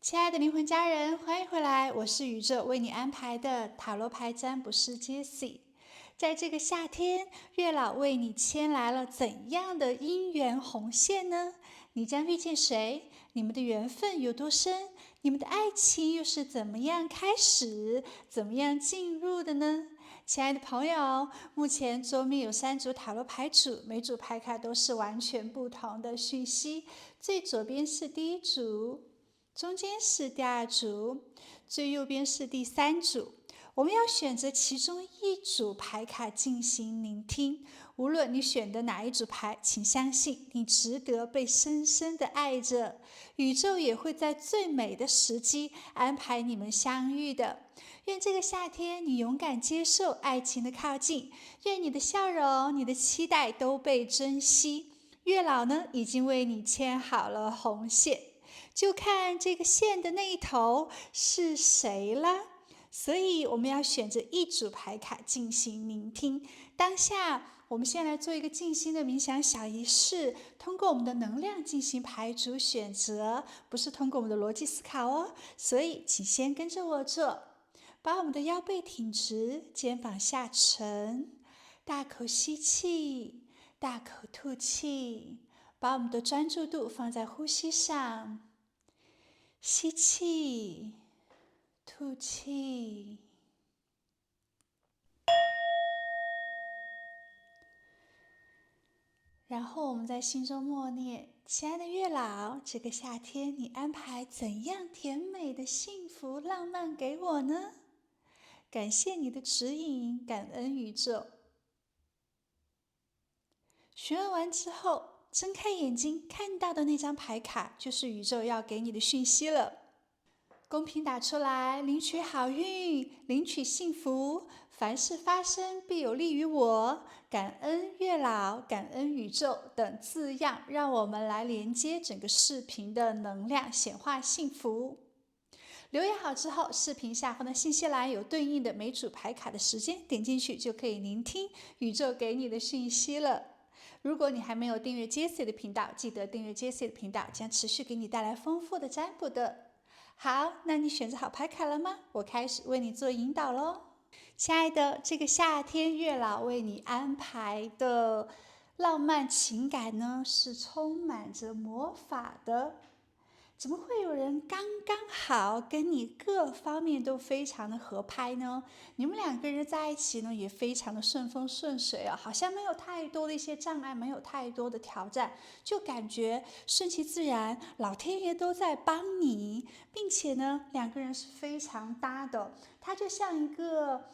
亲爱的灵魂家人，欢迎回来！我是宇宙为你安排的塔罗牌占卜师 Jessie。在这个夏天，月老为你牵来了怎样的姻缘红线呢？你将遇见谁？你们的缘分有多深？你们的爱情又是怎么样开始、怎么样进入的呢？亲爱的朋友，目前桌面有3组塔罗牌组，每组牌卡都是完全不同的讯息。最左边是第一组，中间是第2组，最右边是第3组。我们要选择其中一组牌卡进行聆听。无论你选的哪一组牌，请相信你值得被深深的爱着。宇宙也会在最美的时机安排你们相遇的。愿这个夏天你勇敢接受爱情的靠近，愿你的笑容、你的期待都被珍惜。月老呢，已经为你牵好了红线，就看这个线的那一头是谁了。所以我们要选择一组牌卡进行聆听。当下我们先来做一个静心的冥想小仪式，通过我们的能量进行牌组选择，不是通过我们的逻辑思考哦。所以请先跟着我做，把我们的腰背挺直，肩膀下沉，大口吸气，大口吐气，把我们的专注度放在呼吸上，吸气，吐气。然后我们在心中默念：亲爱的月老，这个夏天你安排怎样甜美的幸福浪漫给我呢？感谢你的指引，感恩宇宙。询问完之后，睁开眼睛，看到的那张牌卡就是宇宙要给你的讯息了。公屏打出来，领取好运，领取幸福，凡事发生必有利于我，感恩月老，感恩宇宙等字样，让我们来连接整个视频的能量，显化幸福。留言好之后，视频下方的信息栏有对应的每组牌卡的时间，点进去就可以聆听宇宙给你的讯息了。如果你还没有订阅 Jessie 的频道，记得订阅 Jessie 的频道，将持续给你带来丰富的占卜的。好，那你选择好牌卡了吗？我开始为你做引导咯。亲爱的，这个夏天月老为你安排的浪漫情感呢，是充满着魔法的。怎么会有人刚刚好跟你各方面都非常的合拍呢？你们2个人在一起呢，也非常的顺风顺水啊，好像没有太多的一些障碍，没有太多的挑战，就感觉顺其自然，老天爷都在帮你，并且呢，2个人是非常搭的，它就像一个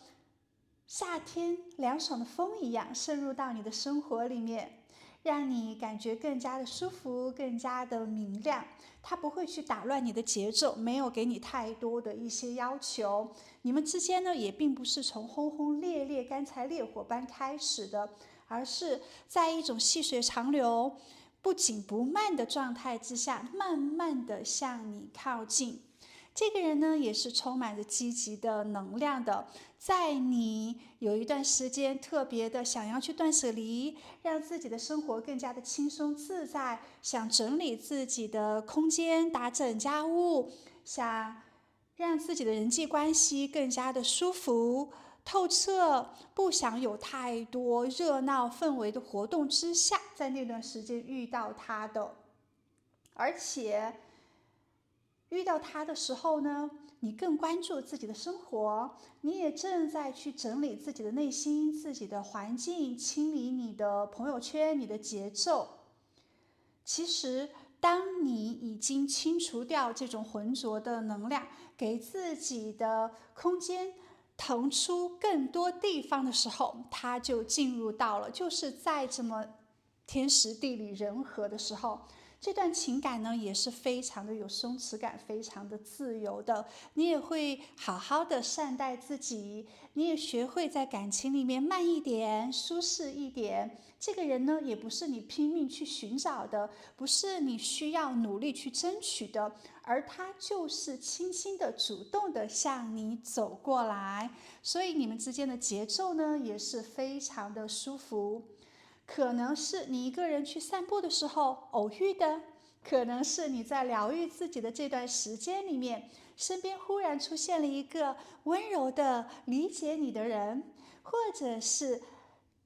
夏天凉爽的风一样，渗入到你的生活里面，让你感觉更加的舒服，更加的明亮。它不会去打乱你的节奏，没有给你太多的一些要求。你们之间呢，也并不是从轰轰烈烈、干柴烈火般开始的，而是在一种细水长流、不紧不慢的状态之下，慢慢的向你靠近。这个人呢，也是充满着积极的能量的。在你有一段时间特别的想要去断舍离，让自己的生活更加的轻松自在，想整理自己的空间，打整家务，想让自己的人际关系更加的舒服透彻，不想有太多热闹氛围的活动之下，在那段时间遇到他的。而且遇到他的时候呢，你更关注自己的生活，你也正在去整理自己的内心、自己的环境，清理你的朋友圈、你的节奏。其实当你已经清除掉这种浑浊的能量，给自己的空间腾出更多地方的时候，它就进入到了就是在这么天时地利人和的时候，这段情感呢也是非常的有松弛感，非常的自由的。你也会好好的善待自己，你也学会在感情里面慢一点，舒适一点。这个人呢也不是你拼命去寻找的，不是你需要努力去争取的，而他就是轻轻的主动的向你走过来，所以你们之间的节奏呢也是非常的舒服。可能是你一个人去散步的时候偶遇的，可能是你在疗愈自己的这段时间里面，身边忽然出现了一个温柔的理解你的人，或者是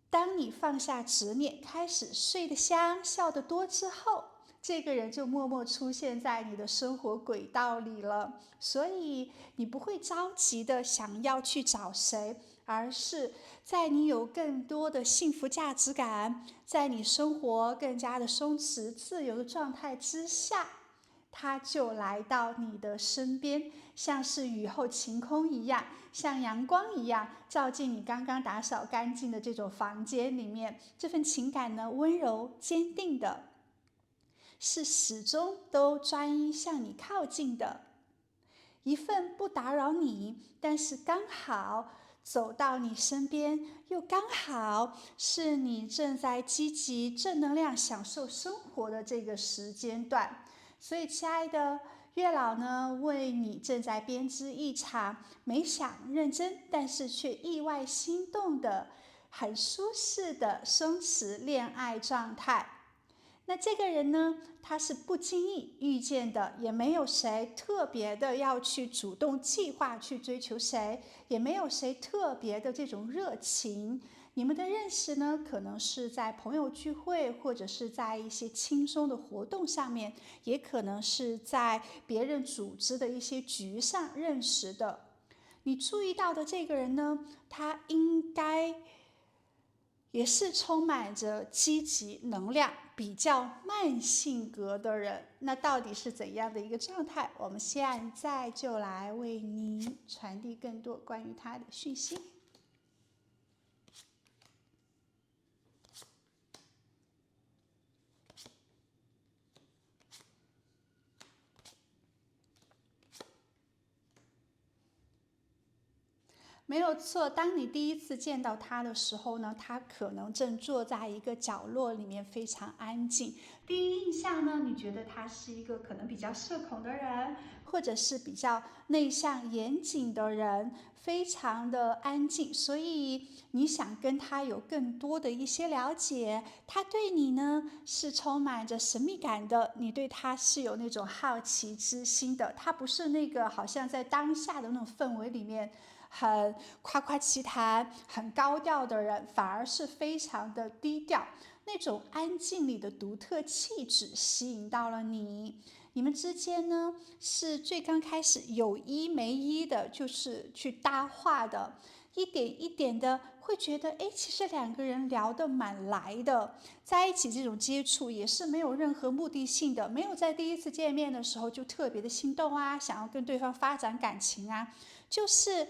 当你放下执念，开始睡得香、笑得多之后，这个人就默默出现在你的生活轨道里了。所以你不会着急的想要去找谁，而是在你有更多的幸福价值感，在你生活更加的松弛自由的状态之下，他就来到你的身边，像是雨后晴空一样，像阳光一样，照进你刚刚打扫干净的这种房间里面。这份情感呢，温柔坚定的，是始终都专一向你靠近的，一份不打扰你，但是刚好走到你身边，又刚好是你正在积极正能量享受生活的这个时间段。所以亲爱的，月老呢，为你正在编织一场没想认真，但是却意外心动的很舒适的松弛恋爱状态。那这个人呢，他是不经意遇见的，也没有谁特别的要去主动计划去追求谁，也没有谁特别的这种热情。你们的认识呢，可能是在朋友聚会，或者是在一些轻松的活动上面，也可能是在别人组织的一些局上认识的。你注意到的这个人呢，他应该也是充满着积极能量、比较慢性格的人。那到底是怎样的一个状态？我们现在就来为您传递更多关于他的讯息。没有错，当你第一次见到他的时候呢，他可能正坐在一个角落里面，非常安静。第一印象呢，你觉得他是一个可能比较社恐的人，或者是比较内向严谨的人，非常的安静，所以你想跟他有更多的一些了解。他对你呢是充满着神秘感的，你对他是有那种好奇之心的。他不是那个好像在当下的那种氛围里面很夸夸其谈、很高调的人，反而是非常的低调。那种安静里的独特气质吸引到了你。你们之间呢，是最刚开始有依没依的，就是去搭话的，一点一点的会觉得，哎，其实两个人聊得蛮来的，在一起这种接触也是没有任何目的性的，没有在第一次见面的时候就特别的心动啊，想要跟对方发展感情啊，就是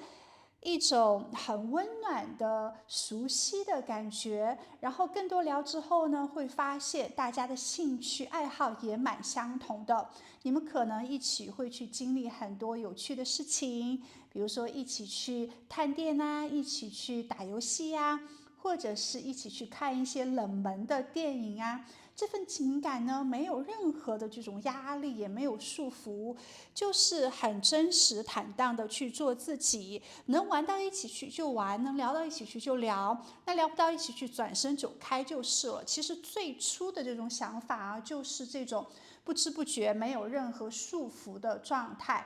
一种很温暖的熟悉的感觉。然后更多聊之后呢，会发现大家的兴趣爱好也蛮相同的，你们可能一起会去经历很多有趣的事情，比如说一起去探店啊，一起去打游戏啊，或者是一起去看一些冷门的电影啊。这份情感呢，没有任何的这种压力，也没有束缚，就是很真实坦荡的去做自己，能玩到一起去就玩，能聊到一起去就聊，那聊不到一起去转身走开就是了。其实最初的这种想法啊，就是这种不知不觉没有任何束缚的状态。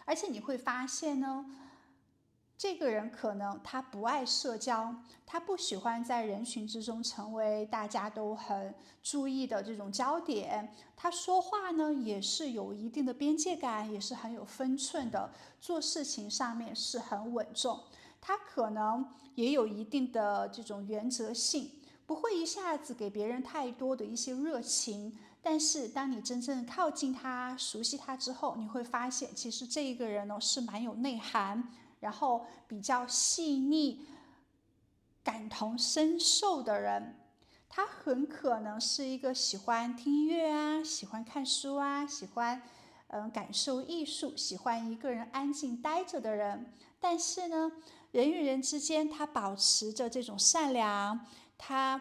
而且你会发现呢，这个人可能他不爱社交，他不喜欢在人群之中成为大家都很注意的这种焦点。他说话呢也是有一定的边界感，也是很有分寸的，做事情上面是很稳重。他可能也有一定的这种原则性，不会一下子给别人太多的一些热情。但是当你真正靠近他、熟悉他之后，你会发现，其实这一个人呢是蛮有内涵，然后比较细腻、感同身受的人。他很可能是一个喜欢听音乐啊，喜欢看书啊，喜欢感受艺术，喜欢一个人安静待着的人。但是呢，人与人之间，他保持着这种善良，他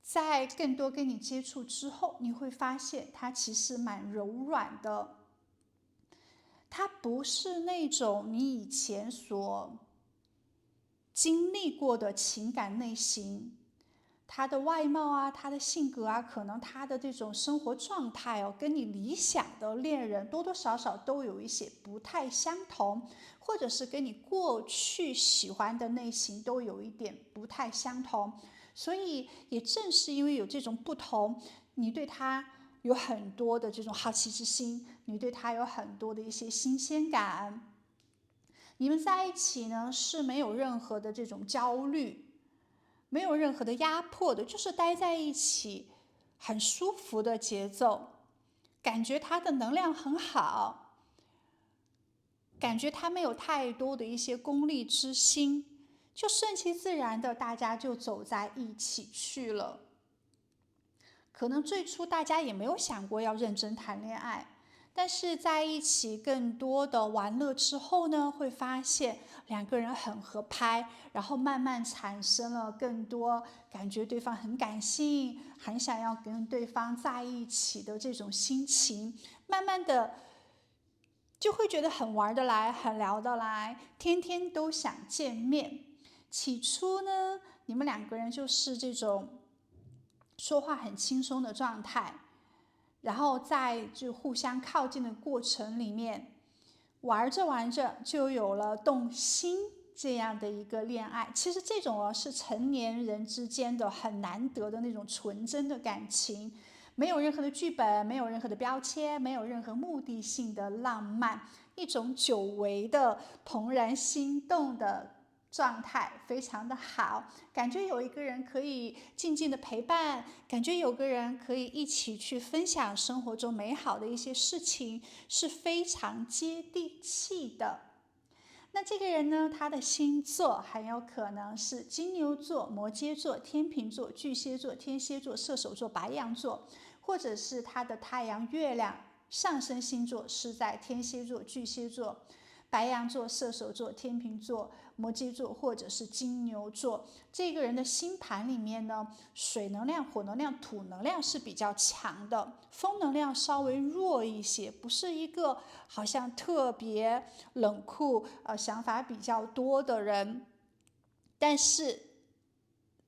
在更多跟你接触之后，你会发现他其实蛮柔软的。他不是那种你以前所经历过的情感类型，他的外貌啊，他的性格啊，可能他的这种生活状态哦，跟你理想的恋人多多少少都有一些不太相同，或者是跟你过去喜欢的类型都有一点不太相同。所以也正是因为有这种不同，你对他有很多的这种好奇之心，你对他有很多的一些新鲜感。你们在一起呢是没有任何的这种焦虑，没有任何的压迫的，就是待在一起很舒服的节奏，感觉他的能量很好，感觉他没有太多的一些功利之心，就顺其自然的大家就走在一起去了。可能最初大家也没有想过要认真谈恋爱，但是在一起更多的玩乐之后呢，会发现两个人很合拍，然后慢慢产生了更多感觉对方很感性，很想要跟对方在一起的这种心情，慢慢的就会觉得很玩得来，很聊得来，天天都想见面。起初呢，你们两个人就是这种说话很轻松的状态，然后在就互相靠近的过程里面，玩着玩着就有了动心这样的一个恋爱。其实这种是成年人之间的很难得的那种纯真的感情，没有任何的剧本，没有任何的标签，没有任何目的性的浪漫，一种久违的怦然心动的状态，非常的好，感觉有一个人可以静静的陪伴，感觉有个人可以一起去分享生活中美好的一些事情，是非常接地气的。那这个人呢，他的星座很有可能是金牛座、摩羯座、天秤座、巨蟹座、天蝎座、射手座、白羊座，或者是他的太阳、月亮、上升星座是在天蝎座、巨蟹座、白羊座、射手座、天秤座、摩羯座或者是金牛座。这个人的星盘里面呢，水能量、火能量、土能量是比较强的，风能量稍微弱一些，不是一个好像特别冷酷、想法比较多的人。但是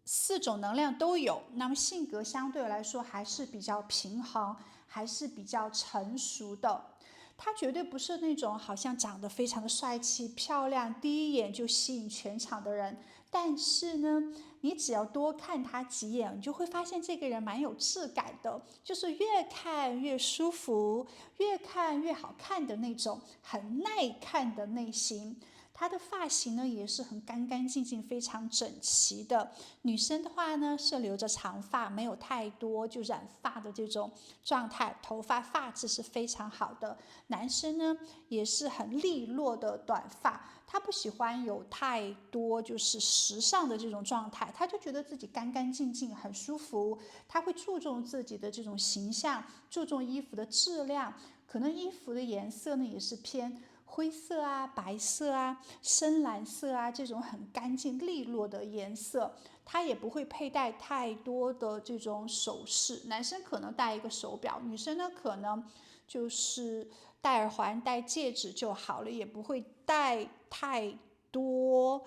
四种能量都有，那么性格相对来说还是比较平衡，还是比较成熟的。他绝对不是那种好像长得非常的帅气漂亮，第一眼就吸引全场的人。但是呢，你只要多看他几眼，你就会发现这个人蛮有质感的，就是越看越舒服，越看越好看的那种，很耐看的类型。她的发型呢也是很干干净净、非常整齐的。女生的话呢是留着长发，没有太多就染发的这种状态，头发发质是非常好的。男生呢也是很利落的短发，他不喜欢有太多就是时尚的这种状态，他就觉得自己干干净净很舒服。他会注重自己的这种形象，注重衣服的质量，可能衣服的颜色呢也是偏灰色啊、白色啊、深蓝色啊这种很干净利落的颜色。他也不会佩戴太多的这种首饰，男生可能戴一个手表，女生呢可能就是戴耳环、戴戒指就好了，也不会戴太多，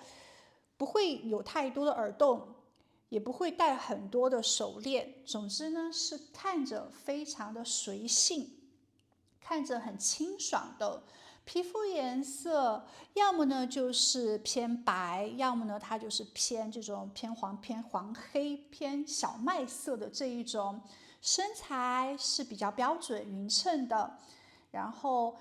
不会有太多的耳洞，也不会戴很多的手链。总之呢，是看着非常的随性，看着很清爽的。皮肤颜色要么呢就是偏白，要么呢它就是偏这种偏黄、偏黄黑、偏小麦色的这一种。身材是比较标准匀称的，然后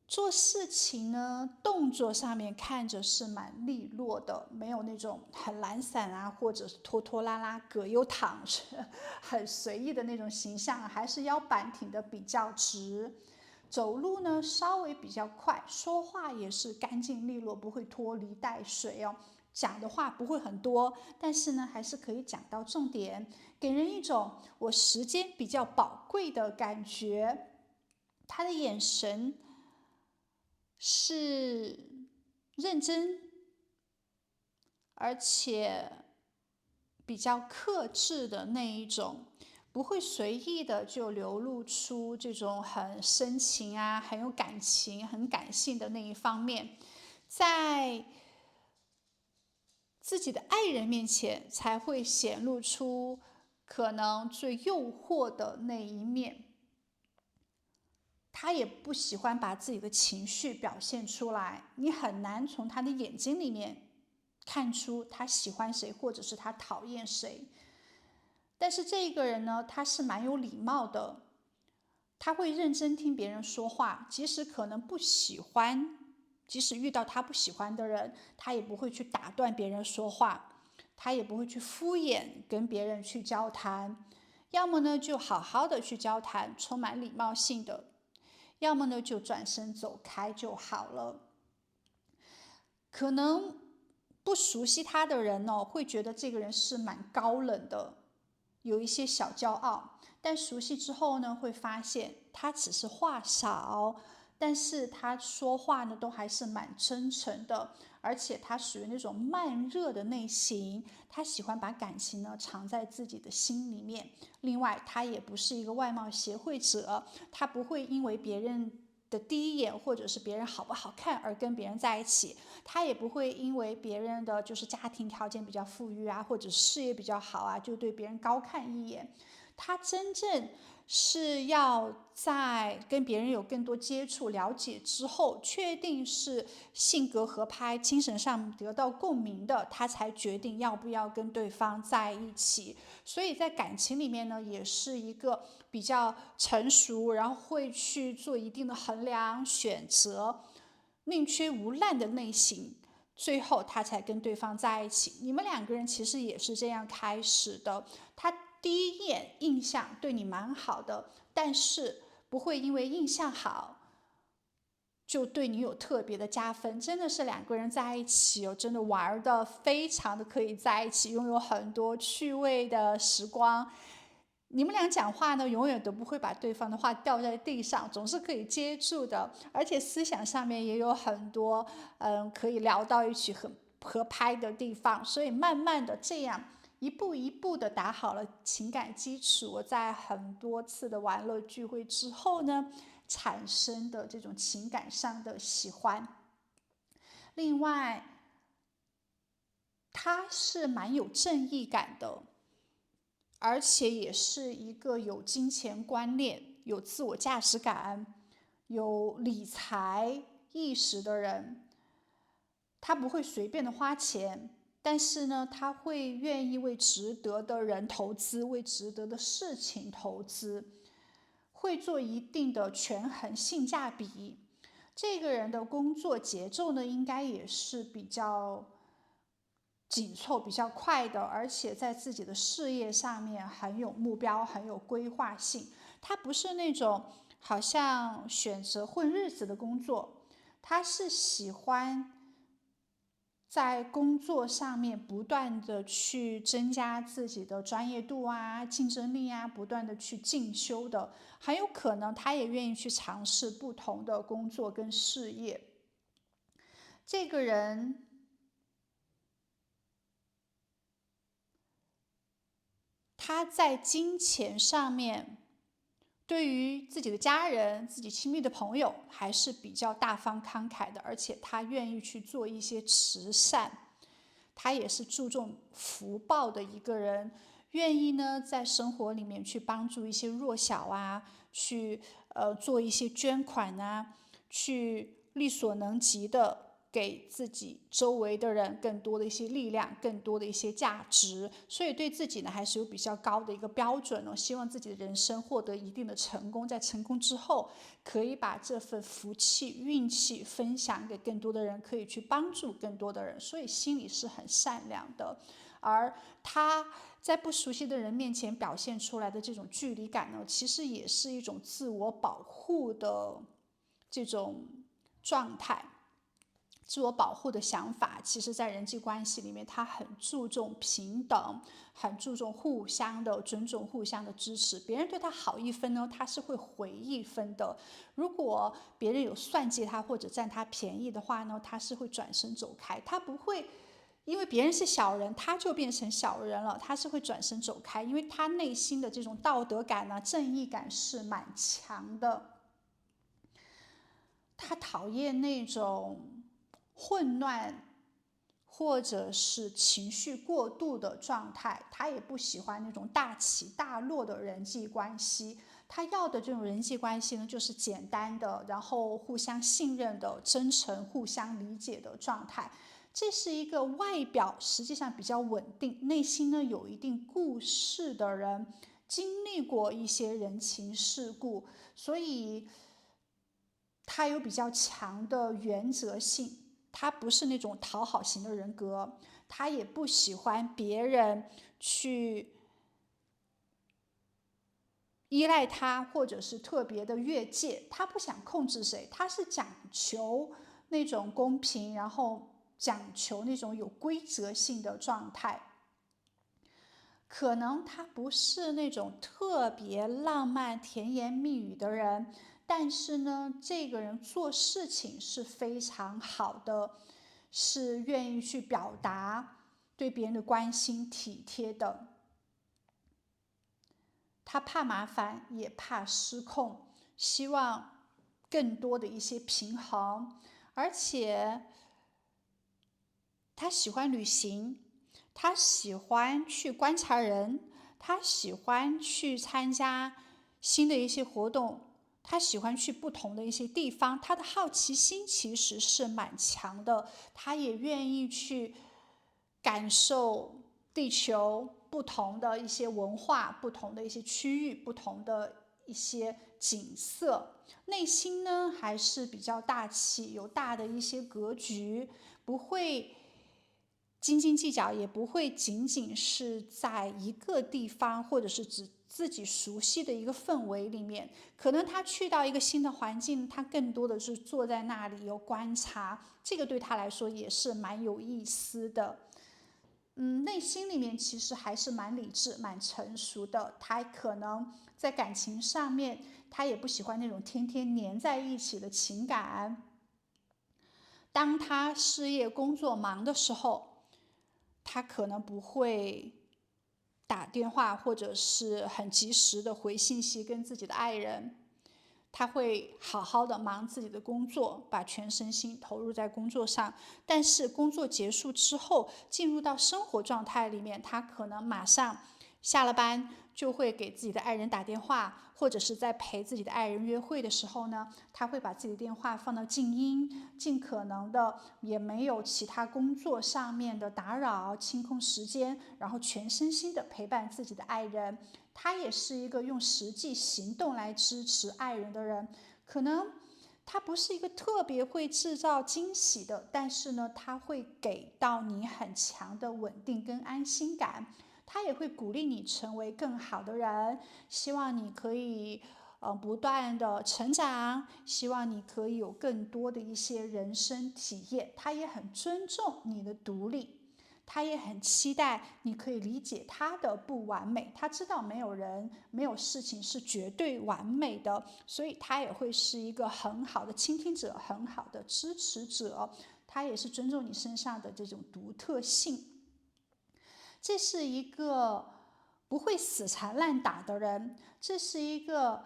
做事情呢，动作上面看着是蛮利落的，没有那种很懒散啊，或者是拖拖拉拉、葛优躺着，很随意的那种形象，还是腰板挺的比较直。走路呢稍微比较快，说话也是干净利落，不会拖泥带水哦。讲的话不会很多，但是呢还是可以讲到重点，给人一种我时间比较宝贵的感觉。他的眼神是认真，而且比较克制的那一种，不会随意的就流露出这种很深情啊、很有感情、很感性的那一方面。在自己的爱人面前才会显露出可能最诱惑的那一面。他也不喜欢把自己的情绪表现出来，你很难从他的眼睛里面看出他喜欢谁或者是他讨厌谁。但是这个人呢，他是蛮有礼貌的，他会认真听别人说话，即使可能不喜欢，即使遇到他不喜欢的人，他也不会去打断别人说话，他也不会去敷衍跟别人去交谈，要么呢就好好的去交谈，充满礼貌性的，要么呢就转身走开就好了。可能不熟悉他的人呢，会觉得这个人是蛮高冷的，有一些小骄傲，但熟悉之后呢，会发现他只是话少，但是他说话呢都还是蛮真诚的，而且他属于那种慢热的类型，他喜欢把感情呢藏在自己的心里面。另外，他也不是一个外貌协会者，他不会因为别人的第一眼或者是别人好不好看而跟别人在一起，他也不会因为别人的就是家庭条件比较富裕啊，或者事业比较好啊，就对别人高看一眼。他真正是要在跟别人有更多接触了解之后，确定是性格合拍，精神上得到共鸣的，他才决定要不要跟对方在一起。所以在感情里面呢，也是一个比较成熟，然后会去做一定的衡量选择，宁缺毋滥的类型，最后他才跟对方在一起。你们两个人其实也是这样开始的，他第一眼印象对你蛮好的，但是不会因为印象好就对你有特别的加分。真的是两个人在一起真的玩的非常的可以在一起，拥有很多趣味的时光。你们俩讲话呢，永远都不会把对方的话掉在地上，总是可以接住的，而且思想上面也有很多可以聊到一起很合拍的地方，所以慢慢的这样一步一步的打好了情感基础，在很多次的玩乐聚会之后呢，产生的这种情感上的喜欢。另外，他是蛮有正义感的，而且也是一个有金钱观念、有自我价值感、有理财意识的人。他不会随便的花钱，但是呢，他会愿意为值得的人投资，为值得的事情投资，会做一定的权衡性价比。这个人的工作节奏呢，应该也是比较紧凑、比较快的，而且在自己的事业上面很有目标、很有规划性。他不是那种好像选择混日子的工作，他是喜欢在工作上面不断的去增加自己的专业度啊、竞争力啊，不断的去进修的。很有可能他也愿意去尝试不同的工作跟事业。这个人他在金钱上面，对于自己的家人、自己亲密的朋友，还是比较大方慷慨的，而且他愿意去做一些慈善，他也是注重福报的一个人，愿意呢在生活里面去帮助一些弱小啊，去做一些捐款啊，去力所能及的给自己周围的人更多的一些力量，更多的一些价值，所以对自己呢还是有比较高的一个标准哦，希望自己的人生获得一定的成功，在成功之后可以把这份福气、运气分享给更多的人，可以去帮助更多的人，所以心里是很善良的。而他在不熟悉的人面前表现出来的这种距离感呢，其实也是一种自我保护的这种状态。自我保护的想法，其实在人际关系里面，他很注重平等，很注重互相的尊重、互相的支持。别人对他好一分呢，他是会回一分的。如果别人有算计他或者占他便宜的话呢，他是会转身走开，他不会因为别人是小人，他就变成小人了，他是会转身走开，因为他内心的这种道德感呢、正义感是蛮强的。他讨厌那种混乱、或者是情绪过度的状态，他也不喜欢那种大起大落的人际关系。他要的这种人际关系呢，就是简单的，然后互相信任的、真诚、互相理解的状态。这是一个外表实际上比较稳定，内心呢有一定故事的人，经历过一些人情世故，所以他有比较强的原则性。他不是那种讨好型的人格，他也不喜欢别人去依赖他，或者是特别的越界。他不想控制谁，他是讲求那种公平，然后讲求那种有规则性的状态。可能他不是那种特别浪漫甜言蜜语的人，但是呢，这个人做事情是非常好的，是愿意去表达对别人的关心体贴的。他怕麻烦，也怕失控，希望更多的一些平衡，而且他喜欢旅行，他喜欢去观察人，他喜欢去参加新的一些活动，他喜欢去不同的一些地方，他的好奇心其实是蛮强的，他也愿意去感受地球不同的一些文化、不同的一些区域、不同的一些景色。内心呢还是比较大气，有大的一些格局，不会斤斤计较，也不会仅仅是在一个地方，或者是指自己熟悉的一个氛围里面。可能他去到一个新的环境，他更多的是坐在那里有观察，这个对他来说也是蛮有意思的。内心里面其实还是蛮理智、蛮成熟的。他可能在感情上面，他也不喜欢那种天天黏在一起的情感。当他事业工作忙的时候，他可能不会打电话或者是很及时的回信息跟自己的爱人，他会好好的忙自己的工作，把全身心投入在工作上。但是工作结束之后，进入到生活状态里面，他可能马上下了班就会给自己的爱人打电话，或者是在陪自己的爱人约会的时候呢，他会把自己的电话放到静音，尽可能的也没有其他工作上面的打扰，清空时间，然后全身心的陪伴自己的爱人。他也是一个用实际行动来支持爱人的人。可能他不是一个特别会制造惊喜的，但是呢，他会给到你很强的稳定跟安心感。他也会鼓励你成为更好的人，希望你可以不断的成长，希望你可以有更多的一些人生体验。他也很尊重你的独立，他也很期待你可以理解他的不完美。他知道没有人、没有事情是绝对完美的，所以他也会是一个很好的倾听者，很好的支持者。他也是尊重你身上的这种独特性。这是一个不会死缠烂打的人，这是一个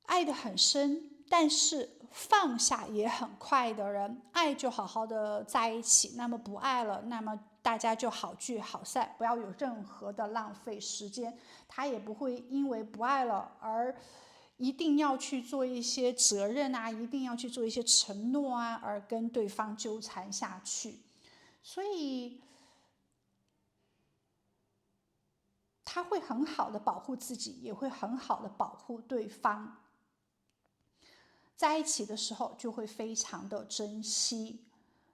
爱得很深，但是放下也很快的人。爱就好好的在一起，那么不爱了，那么大家就好聚好散，不要有任何的浪费时间。他也不会因为不爱了而一定要去做一些责任啊，一定要去做一些承诺啊，而跟对方纠缠下去。所以他会很好的保护自己，也会很好的保护对方。在一起的时候就会非常的珍惜，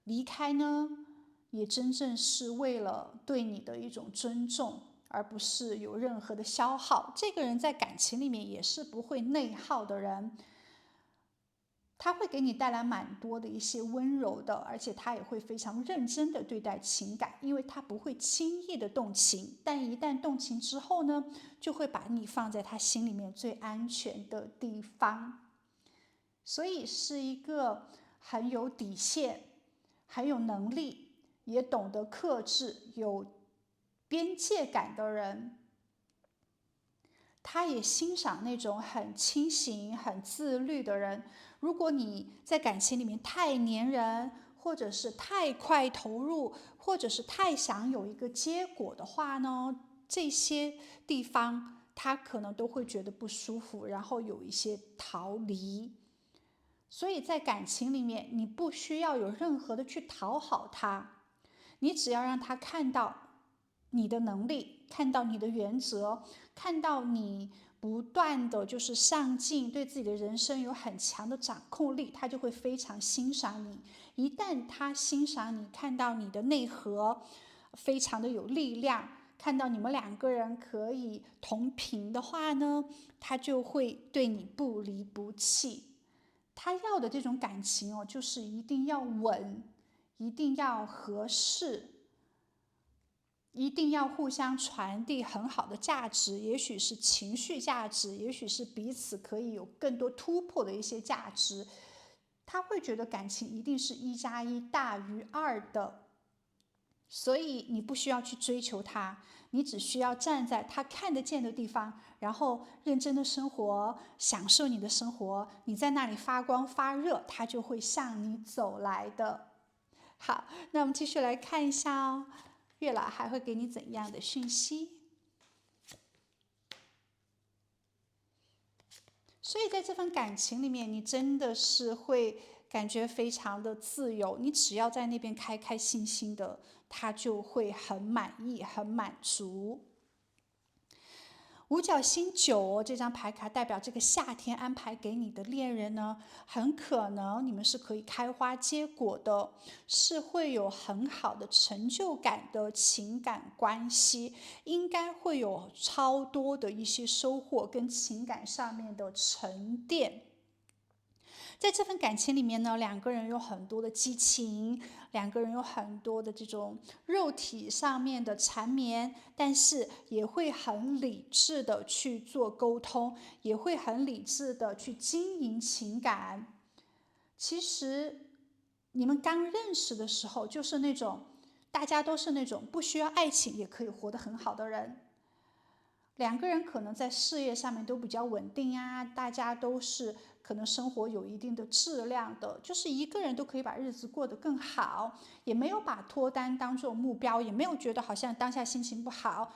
离开呢，也真正是为了对你的一种尊重，而不是有任何的消耗。这个人在感情里面也是不会内耗的人，他会给你带来蛮多的一些温柔的，而且他也会非常认真的对待情感，因为他不会轻易的动情，但一旦动情之后呢，就会把你放在他心里面最安全的地方。所以是一个很有底线、很有能力，也懂得克制、有边界感的人。他也欣赏那种很清醒、很自律的人。如果你在感情里面太黏人，或者是太快投入，或者是太想有一个结果的话呢，这些地方他可能都会觉得不舒服，然后有一些逃离。所以在感情里面，你不需要有任何的去讨好他，你只要让他看到你的能力，看到你的原则，看到你不断的就是上进，对自己的人生有很强的掌控力，他就会非常欣赏你。一旦他欣赏你，看到你的内核非常的有力量，看到你们两个人可以同频的话呢，他就会对你不离不弃。他要的这种感情哦，就是一定要稳，一定要合适，一定要互相传递很好的价值，也许是情绪价值，也许是彼此可以有更多突破的一些价值。他会觉得感情一定是1+1大于2的，所以你不需要去追求他，你只需要站在他看得见的地方，然后认真的生活，享受你的生活，你在那里发光发热，他就会向你走来的。好，那我们继续来看一下哦，月老还会给你怎样的讯息？所以在这份感情里面，你真的是会感觉非常的自由，你只要在那边开开心心的，他就会很满意，很满足。五角星9哦，这张牌卡代表这个夏天安排给你的恋人呢，很可能你们是可以开花结果的，是会有很好的成就感的情感关系，应该会有超多的一些收获跟情感上面的沉淀。在这份感情里面呢，两个人有很多的激情，两个人有很多的这种肉体上面的缠绵，但是也会很理智的去做沟通，也会很理智的去经营情感。其实你们刚认识的时候，就是那种大家都是那种不需要爱情也可以活得很好的人。两个人可能在事业上面都比较稳定啊，大家都是可能生活有一定的质量的，就是一个人都可以把日子过得更好，也没有把脱单当做目标，也没有觉得好像当下心情不好，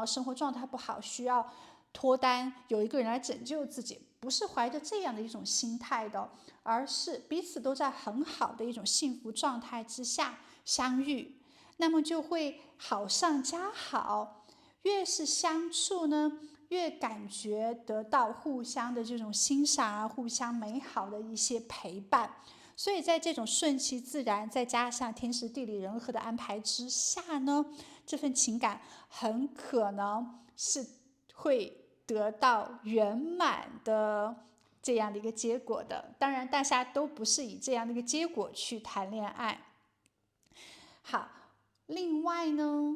生活状态不好，需要脱单，有一个人来拯救自己，不是怀着这样的一种心态的，而是彼此都在很好的一种幸福状态之下相遇，那么就会好上加好。越是相处呢，越感觉得到互相的这种欣赏啊，互相美好的一些陪伴。所以在这种顺其自然，再加上天时地利人和的安排之下呢，这份情感很可能是会得到圆满的这样的一个结果的。当然，大家都不是以这样的一个结果去谈恋爱。好，另外呢，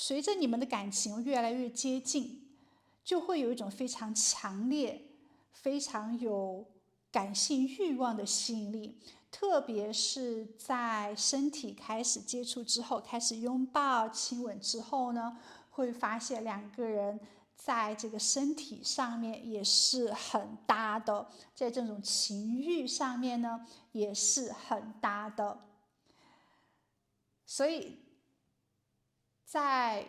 随着你们的感情越来越接近，就会有一种非常强烈、非常有感性欲望的吸引力，特别是在身体开始接触之后，开始拥抱、亲吻之后呢，会发现两个人在这个身体上面也是很搭的，在这种情欲上面呢也是很搭的，所以在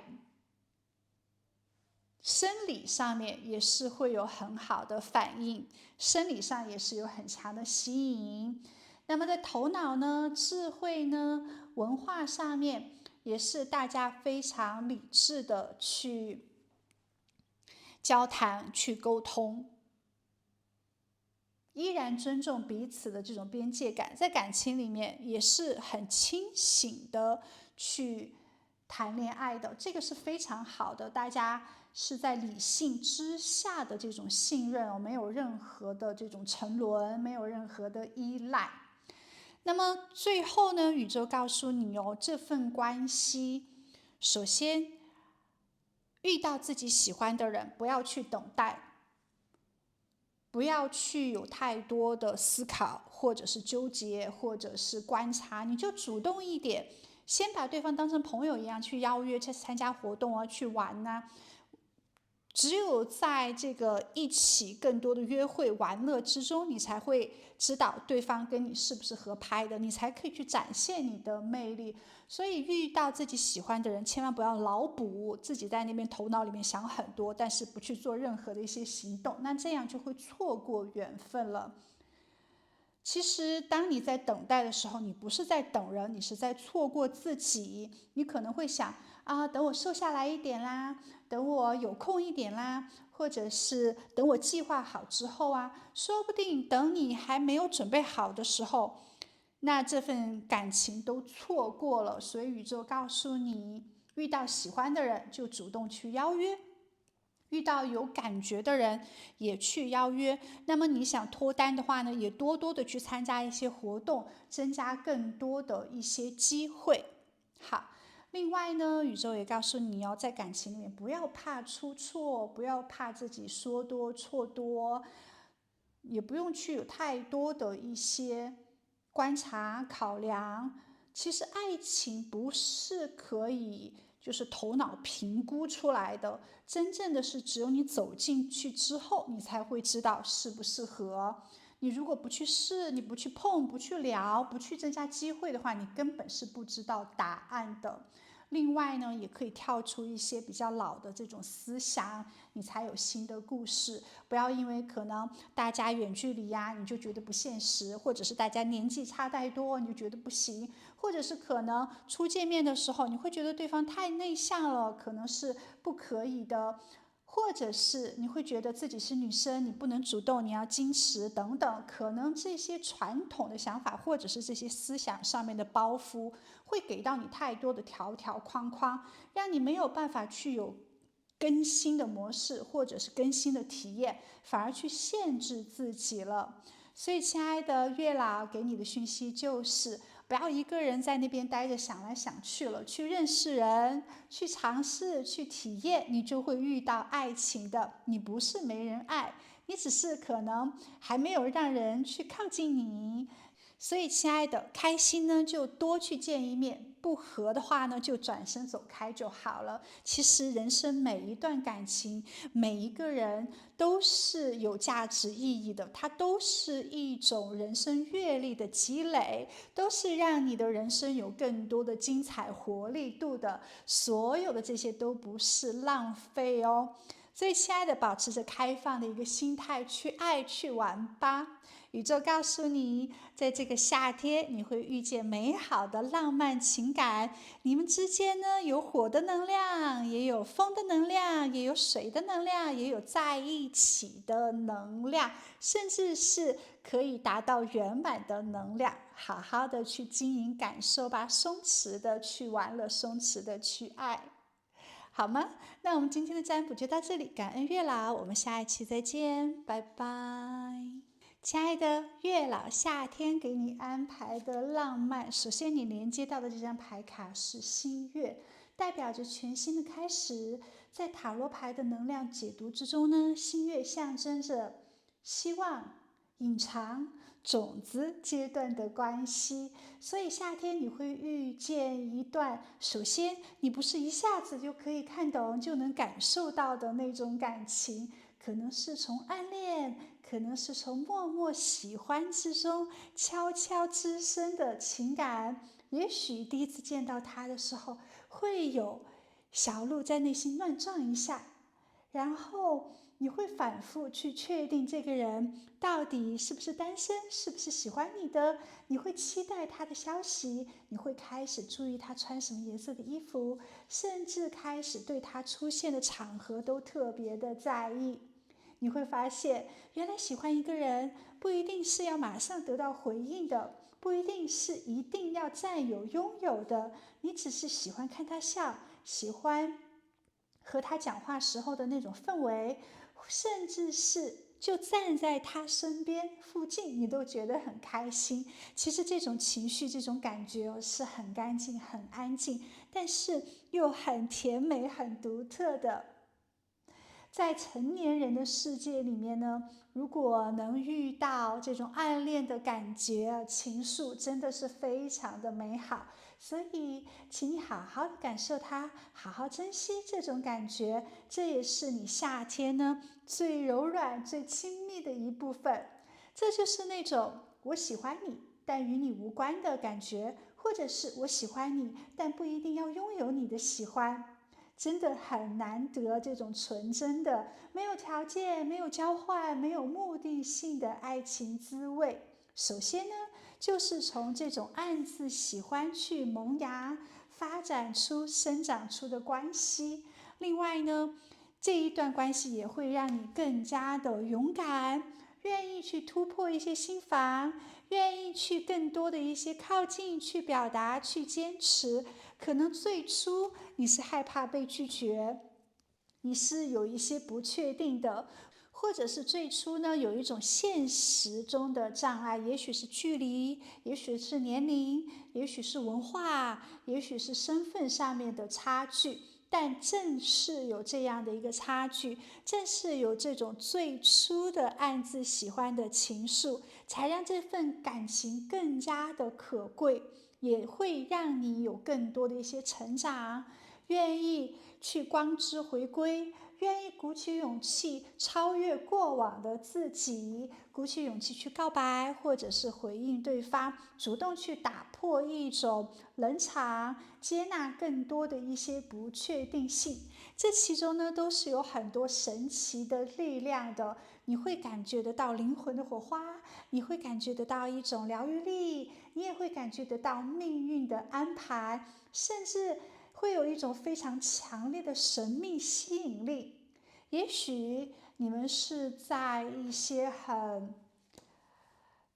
生理上面也是会有很好的反应，生理上也是有很强的吸引。那么在头脑呢、智慧呢、文化上面，也是大家非常理智的去交谈、去沟通，依然尊重彼此的这种边界感，在感情里面也是很清醒的去谈恋爱的，这个是非常好的，大家是在理性之下的这种信任，没有任何的这种沉沦，没有任何的依赖。那么最后呢，宇宙告诉你哦，这份关系，首先遇到自己喜欢的人，不要去等待，不要去有太多的思考，或者是纠结，或者是观察，你就主动一点，先把对方当成朋友一样去邀约，去参加活动啊，去玩啊，只有在这个一起更多的约会玩乐之中，你才会知道对方跟你是不是合拍的，你才可以去展现你的魅力。所以遇到自己喜欢的人，千万不要脑补，自己在那边头脑里面想很多，但是不去做任何的一些行动，那这样就会错过缘分了。其实，当你在等待的时候，你不是在等人，你是在错过自己。你可能会想啊，等我瘦下来一点啦，等我有空一点啦，或者是等我计划好之后啊，说不定等你还没有准备好的时候，那这份感情都错过了。所以宇宙告诉你，遇到喜欢的人就主动去邀约。遇到有感觉的人也去邀约，那么你想脱单的话呢，也多多的去参加一些活动，增加更多的一些机会。好，另外呢，宇宙也告诉你哦，在感情里面不要怕出错，不要怕自己说多错多，也不用去有太多的一些观察考量。其实爱情不是可以就是头脑评估出来的，真正的是只有你走进去之后，你才会知道适不适合。你如果不去试，你不去碰，不去聊，不去增加机会的话，你根本是不知道答案的。另外呢，也可以跳出一些比较老的这种思想，你才有新的故事。不要因为可能大家远距离呀，你就觉得不现实，或者是大家年纪差太多，你就觉得不行，或者是可能初见面的时候，你会觉得对方太内向了，可能是不可以的。或者是你会觉得自己是女生，你不能主动，你要矜持等等，可能这些传统的想法，或者是这些思想上面的包袱，会给到你太多的条条框框，让你没有办法去有更新的模式，或者是更新的体验，反而去限制自己了。所以，亲爱的月老给你的讯息就是，不要一个人在那边待着想来想去了，去认识人，去尝试，去体验，你就会遇到爱情的。你不是没人爱，你只是可能还没有让人去靠近你。所以，亲爱的，开心呢就多去见一面，不合的话呢就转身走开就好了。其实，人生每一段感情，每一个人都是有价值意义的，它都是一种人生阅历的积累，都是让你的人生有更多的精彩活力度的。所有的这些都不是浪费哦。所以，亲爱的，保持着开放的一个心态去爱去玩吧。宇宙告诉你，在这个夏天，你会遇见美好的浪漫情感。你们之间呢，有火的能量，也有风的能量，也有水的能量，也有在一起的能量，甚至是可以达到圆满的能量。好好的去经营感受吧，松弛的去玩乐，松弛的去爱，好吗？那我们今天的占卜就到这里，感恩月老，我们下一期再见，拜拜。亲爱的月老，夏天给你安排的浪漫。首先，你连接到的这张牌卡是新月，代表着全新的开始。在塔罗牌的能量解读之中呢，新月象征着希望、隐藏、种子阶段的关系。所以夏天你会遇见一段，首先你不是一下子就可以看懂、就能感受到的那种感情，可能是从暗恋，可能是从默默喜欢之中悄悄滋生的情感。也许第一次见到他的时候，会有小鹿在内心乱撞一下，然后你会反复去确定这个人到底是不是单身，是不是喜欢你的。你会期待他的消息，你会开始注意他穿什么颜色的衣服，甚至开始对他出现的场合都特别的在意。你会发现，原来喜欢一个人不一定是要马上得到回应的，不一定是一定要占有拥有的，你只是喜欢看他笑，喜欢和他讲话时候的那种氛围，甚至是就站在他身边附近，你都觉得很开心。其实这种情绪、这种感觉是很干净、很安静，但是又很甜美、很独特的。在成年人的世界里面呢，如果能遇到这种暗恋的感觉、情愫，真的是非常的美好。所以，请你好好的感受它，好好珍惜这种感觉，这也是你夏天呢最柔软、最亲密的一部分。这就是那种我喜欢你，但与你无关的感觉，或者是我喜欢你，但不一定要拥有你的喜欢。真的很难得这种纯真的、没有条件、没有交换、没有目的性的爱情滋味。首先呢，就是从这种暗自喜欢去萌芽、发展出、生长出的关系。另外呢，这一段关系也会让你更加的勇敢，愿意去突破一些心防，愿意去更多的一些靠近、去表达、去坚持。可能最初你是害怕被拒绝，你是有一些不确定的，或者是最初呢有一种现实中的障碍，也许是距离，也许是年龄，也许是文化，也许是身份上面的差距。但正是有这样的一个差距，正是有这种最初的暗自喜欢的情愫，才让这份感情更加的可贵，也会让你有更多的一些成长，愿意去光之回归，愿意鼓起勇气超越过往的自己，鼓起勇气去告白，或者是回应对方，主动去打破一种冷场，接纳更多的一些不确定性。这其中呢，都是有很多神奇的力量的。你会感觉得到灵魂的火花，你会感觉得到一种疗愈力，你也会感觉得到命运的安排，甚至会有一种非常强烈的神秘吸引力。也许你们是在一些很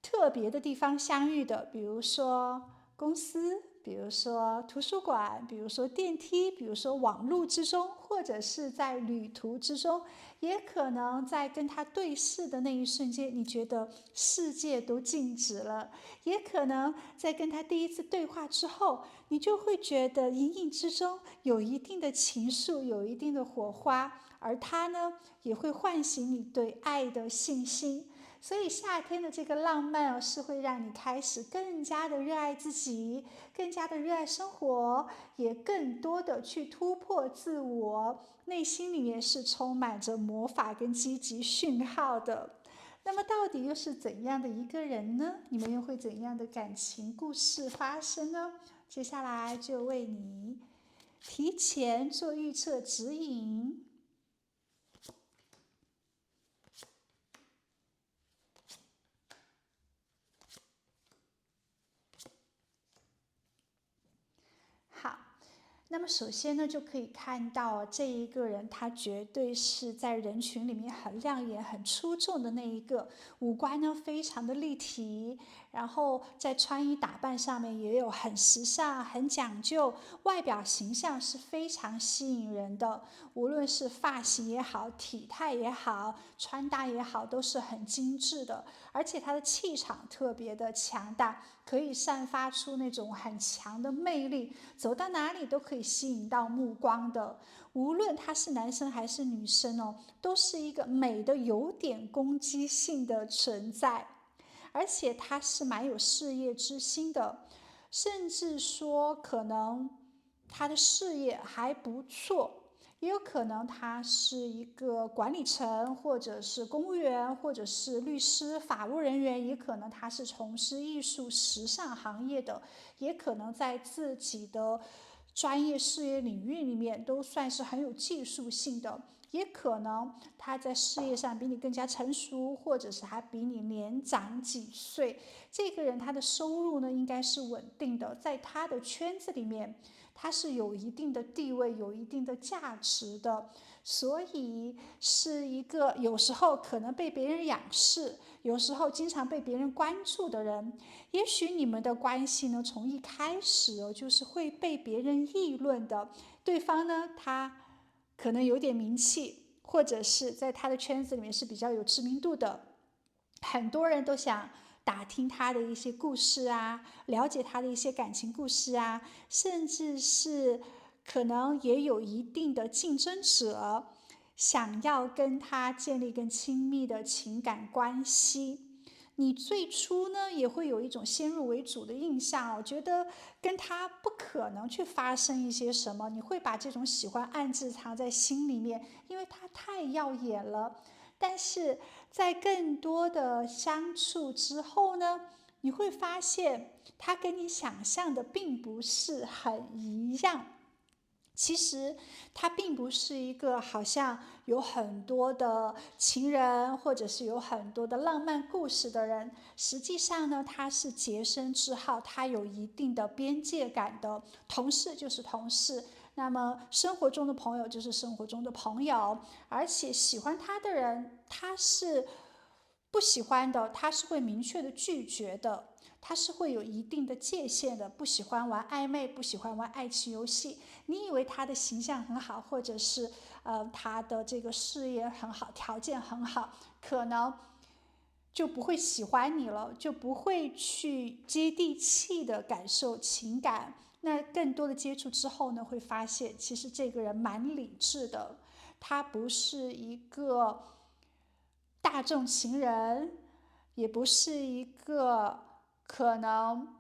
特别的地方相遇的，比如说公司，比如说图书馆，比如说电梯，比如说网路之中，或者是在旅途之中，也可能在跟他对视的那一瞬间，你觉得世界都静止了，也可能在跟他第一次对话之后，你就会觉得隐隐之中有一定的情愫，有一定的火花，而他呢，也会唤醒你对爱的信心。所以夏天的这个浪漫是会让你开始更加的热爱自己，更加的热爱生活，也更多的去突破自我，内心里面是充满着魔法跟积极讯号的。那么到底又是怎样的一个人呢？你们又会怎样的感情故事发生呢？接下来就为你提前做预测指引。好，那么首先呢，就可以看到这一个人，他绝对是在人群里面很亮眼、很出众的那一个，五官呢非常的立体，然后在穿衣打扮上面也有很时尚、很讲究，外表形象是非常吸引人的。无论是发型也好、体态也好、穿搭也好，都是很精致的，而且他的气场特别的强大，可以散发出那种很强的魅力，走到哪里都可以吸引到目光的。无论他是男生还是女生哦，都是一个美的有点攻击性的存在，而且他是蛮有事业之心的，甚至说可能他的事业还不错。也有可能他是一个管理层，或者是公务员，或者是律师、法务人员，也可能他是从事艺术、时尚行业的，也可能在自己的专业事业领域里面都算是很有技术性的，也可能他在事业上比你更加成熟，或者是还比你年长几岁。这个人他的收入呢应该是稳定的，在他的圈子里面他是有一定的地位，有一定的价值的，所以是一个有时候可能被别人仰视，有时候经常被别人关注的人。也许你们的关系呢，从一开始就是会被别人议论的，对方呢，他可能有点名气，或者是在他的圈子里面是比较有知名度的，很多人都想打听他的一些故事啊，了解他的一些感情故事啊，甚至是可能也有一定的竞争者想要跟他建立更亲密的情感关系。你最初呢也会有一种先入为主的印象，我觉得跟他不可能去发生一些什么，你会把这种喜欢暗自藏在心里面，因为他太耀眼了。但是在更多的相处之后呢，你会发现他跟你想象的并不是很一样。其实他并不是一个好像有很多的情人，或者是有很多的浪漫故事的人。实际上呢，他是洁身自好，他有一定的边界感的。同事就是同事，那么生活中的朋友就是生活中的朋友。而且喜欢他的人，他是不喜欢的，他是会明确的拒绝的。他是会有一定的界限的，不喜欢玩暧昧，不喜欢玩爱情游戏。你以为他的形象很好，或者是他的这个事业很好，条件很好，可能就不会喜欢你了，就不会去接地气的感受情感。那更多的接触之后呢，会发现其实这个人蛮理智的，他不是一个大众情人，也不是一个可能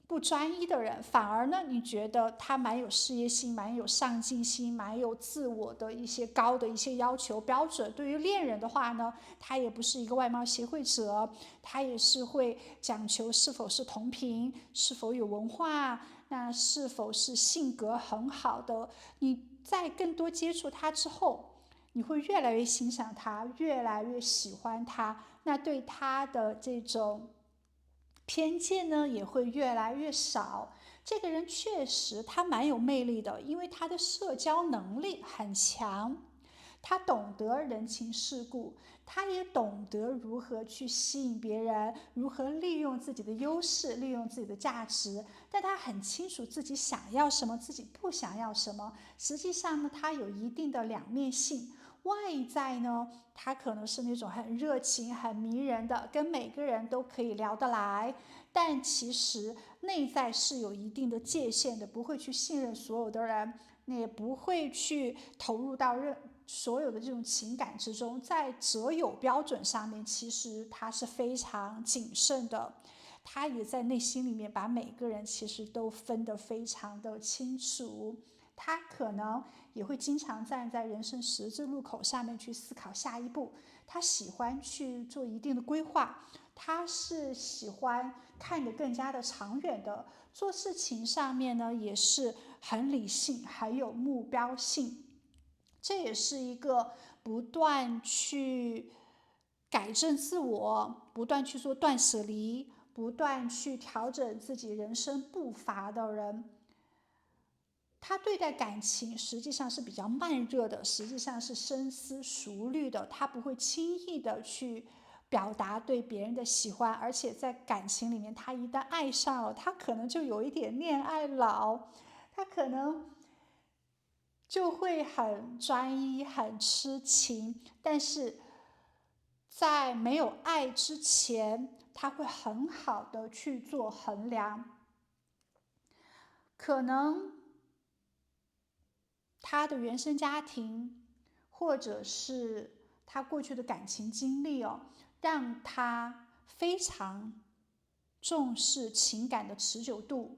不专一的人，反而呢，你觉得他蛮有事业心，蛮有上进心，蛮有自我的一些高的一些要求标准。对于恋人的话呢，他也不是一个外貌协会者，他也是会讲求是否是同频，是否有文化，那是否是性格很好的。你在更多接触他之后，你会越来越欣赏他，越来越喜欢他，那对他的这种偏见呢也会越来越少。这个人确实他蛮有魅力的，因为他的社交能力很强，他懂得人情世故，他也懂得如何去吸引别人，如何利用自己的优势，利用自己的价值。但他很清楚自己想要什么，自己不想要什么。实际上呢，他有一定的两面性。外在呢，他可能是那种很热情、很迷人的，跟每个人都可以聊得来。但其实内在是有一定的界限的，不会去信任所有的人，也不会去投入到所有的这种情感之中。在择友标准上面，其实他是非常谨慎的。他也在内心里面把每个人其实都分得非常的清楚。他可能也会经常站在人生十字路口上面去思考下一步，他喜欢去做一定的规划，他是喜欢看得更加的长远的，做事情上面呢也是很理性，很有目标性。这也是一个不断去改正自我，不断去做断舍离，不断去调整自己人生步伐的人。他对待感情实际上是比较慢热的，实际上是深思熟虑的，他不会轻易的去表达对别人的喜欢，而且在感情里面，他一旦爱上了，他可能就有一点恋爱脑，他可能就会很专一、很痴情，但是在没有爱之前，他会很好的去做衡量，可能他的原生家庭，或者是他过去的感情经历让他非常重视情感的持久度，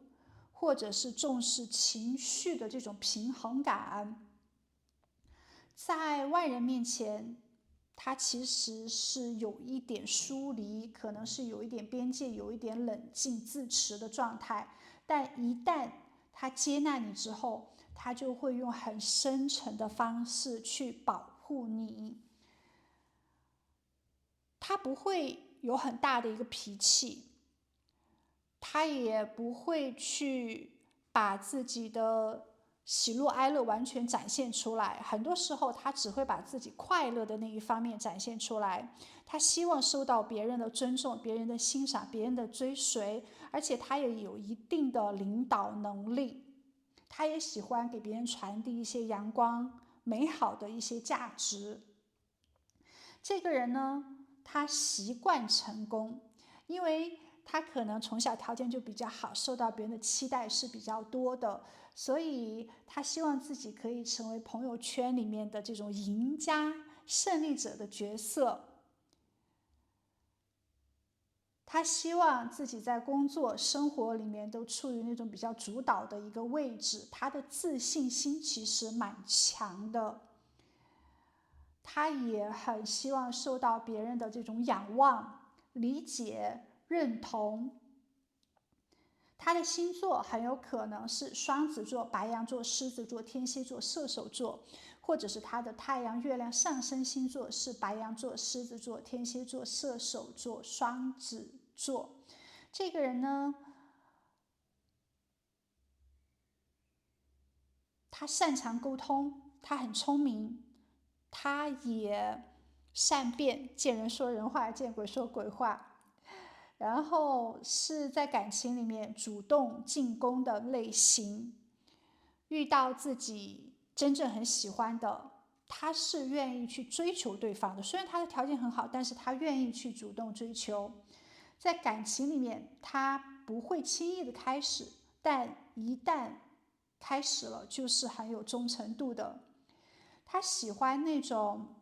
或者是重视情绪的这种平衡感。在外人面前，他其实是有一点疏离，可能是有一点边界，有一点冷静自持的状态。但一旦他接纳你之后，他就会用很深沉的方式去保护你。他不会有很大的一个脾气，他也不会去把自己的喜怒哀乐完全展现出来，很多时候他只会把自己快乐的那一方面展现出来。他希望受到别人的尊重，别人的欣赏，别人的追随，而且他也有一定的领导能力。他也喜欢给别人传递一些阳光美好的一些价值。这个人呢，他习惯成功，因为他可能从小条件就比较好，受到别人的期待是比较多的，所以他希望自己可以成为朋友圈里面的这种赢家、胜利者的角色。他希望自己在工作、生活里面都处于那种比较主导的一个位置，他的自信心其实蛮强的。他也很希望受到别人的这种仰望、理解、认同。他的星座很有可能是双子座、白羊座、狮子座、天蝎座、射手座，或者是他的太阳、月亮、上升星座是白羊座、狮子座、天蝎座、射手座、双子座。这个人呢，他擅长沟通，他很聪明，他也善变，见人说人话，见鬼说鬼话。然后是在感情里面主动进攻的类型，遇到自己真正很喜欢的，他是愿意去追求对方的。虽然他的条件很好，但是他愿意去主动追求。在感情里面，他不会轻易的开始，但一旦开始了，就是很有忠诚度的。他喜欢那种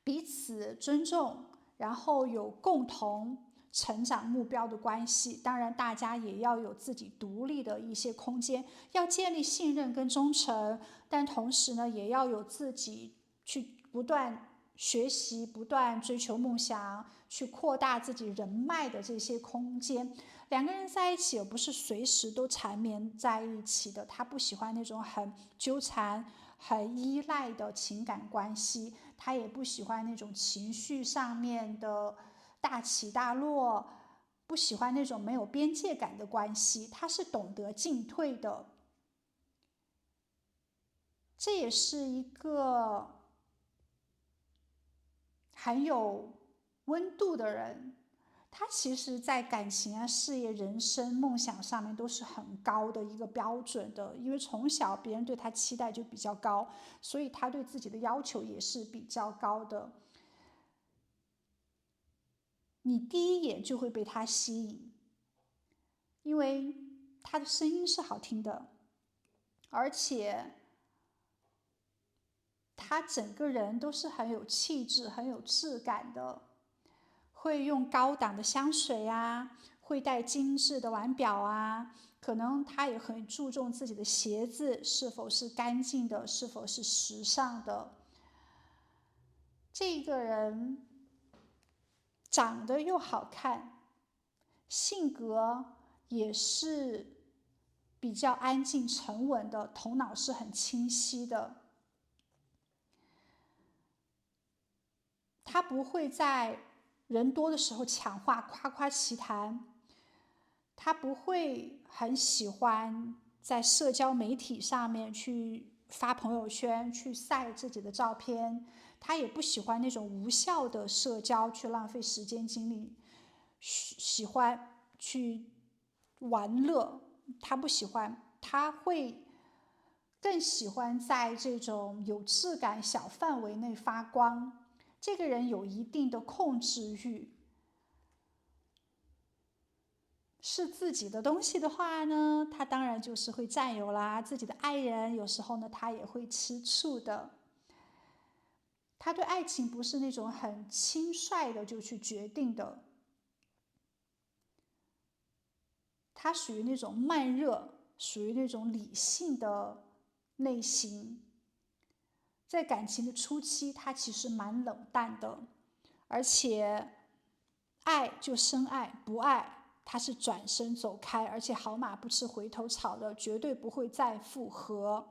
彼此尊重，然后有共同成长目标的关系。当然，大家也要有自己独立的一些空间，要建立信任跟忠诚，但同时呢，也要有自己去不断学习、不断追求梦想、去扩大自己人脉的这些空间。两个人在一起，而不是随时都缠绵在一起的。他不喜欢那种很纠缠、很依赖的情感关系，他也不喜欢那种情绪上面的大起大落，不喜欢那种没有边界感的关系。他是懂得进退的，这也是一个很有温度的人。他其实在感情啊、事业、人生、梦想上面都是很高的一个标准的，因为从小别人对他期待就比较高，所以他对自己的要求也是比较高的。你第一眼就会被他吸引，因为他的声音是好听的，而且他整个人都是很有气质、很有质感的。会用高档的香水啊，会戴精致的腕表啊，可能他也很注重自己的鞋子是否是干净的，是否是时尚的。这个人长得又好看，性格也是比较安静沉稳的，头脑是很清晰的。他不会在人多的时候抢话、夸夸其谈，他不会很喜欢在社交媒体上面去发朋友圈、去晒自己的照片，他也不喜欢那种无效的社交，去浪费时间精力，喜欢去玩乐，他不喜欢，他会更喜欢在这种有质感小范围内发光。这个人有一定的控制欲，是自己的东西的话呢，他当然就是会占有啦。自己的爱人有时候呢，他也会吃醋的。他对爱情不是那种很轻率的就去决定的，他属于那种慢热，属于那种理性的类型。在感情的初期，他其实蛮冷淡的，而且爱就深爱，不爱他是转身走开，而且好马不吃回头草的，绝对不会再复合。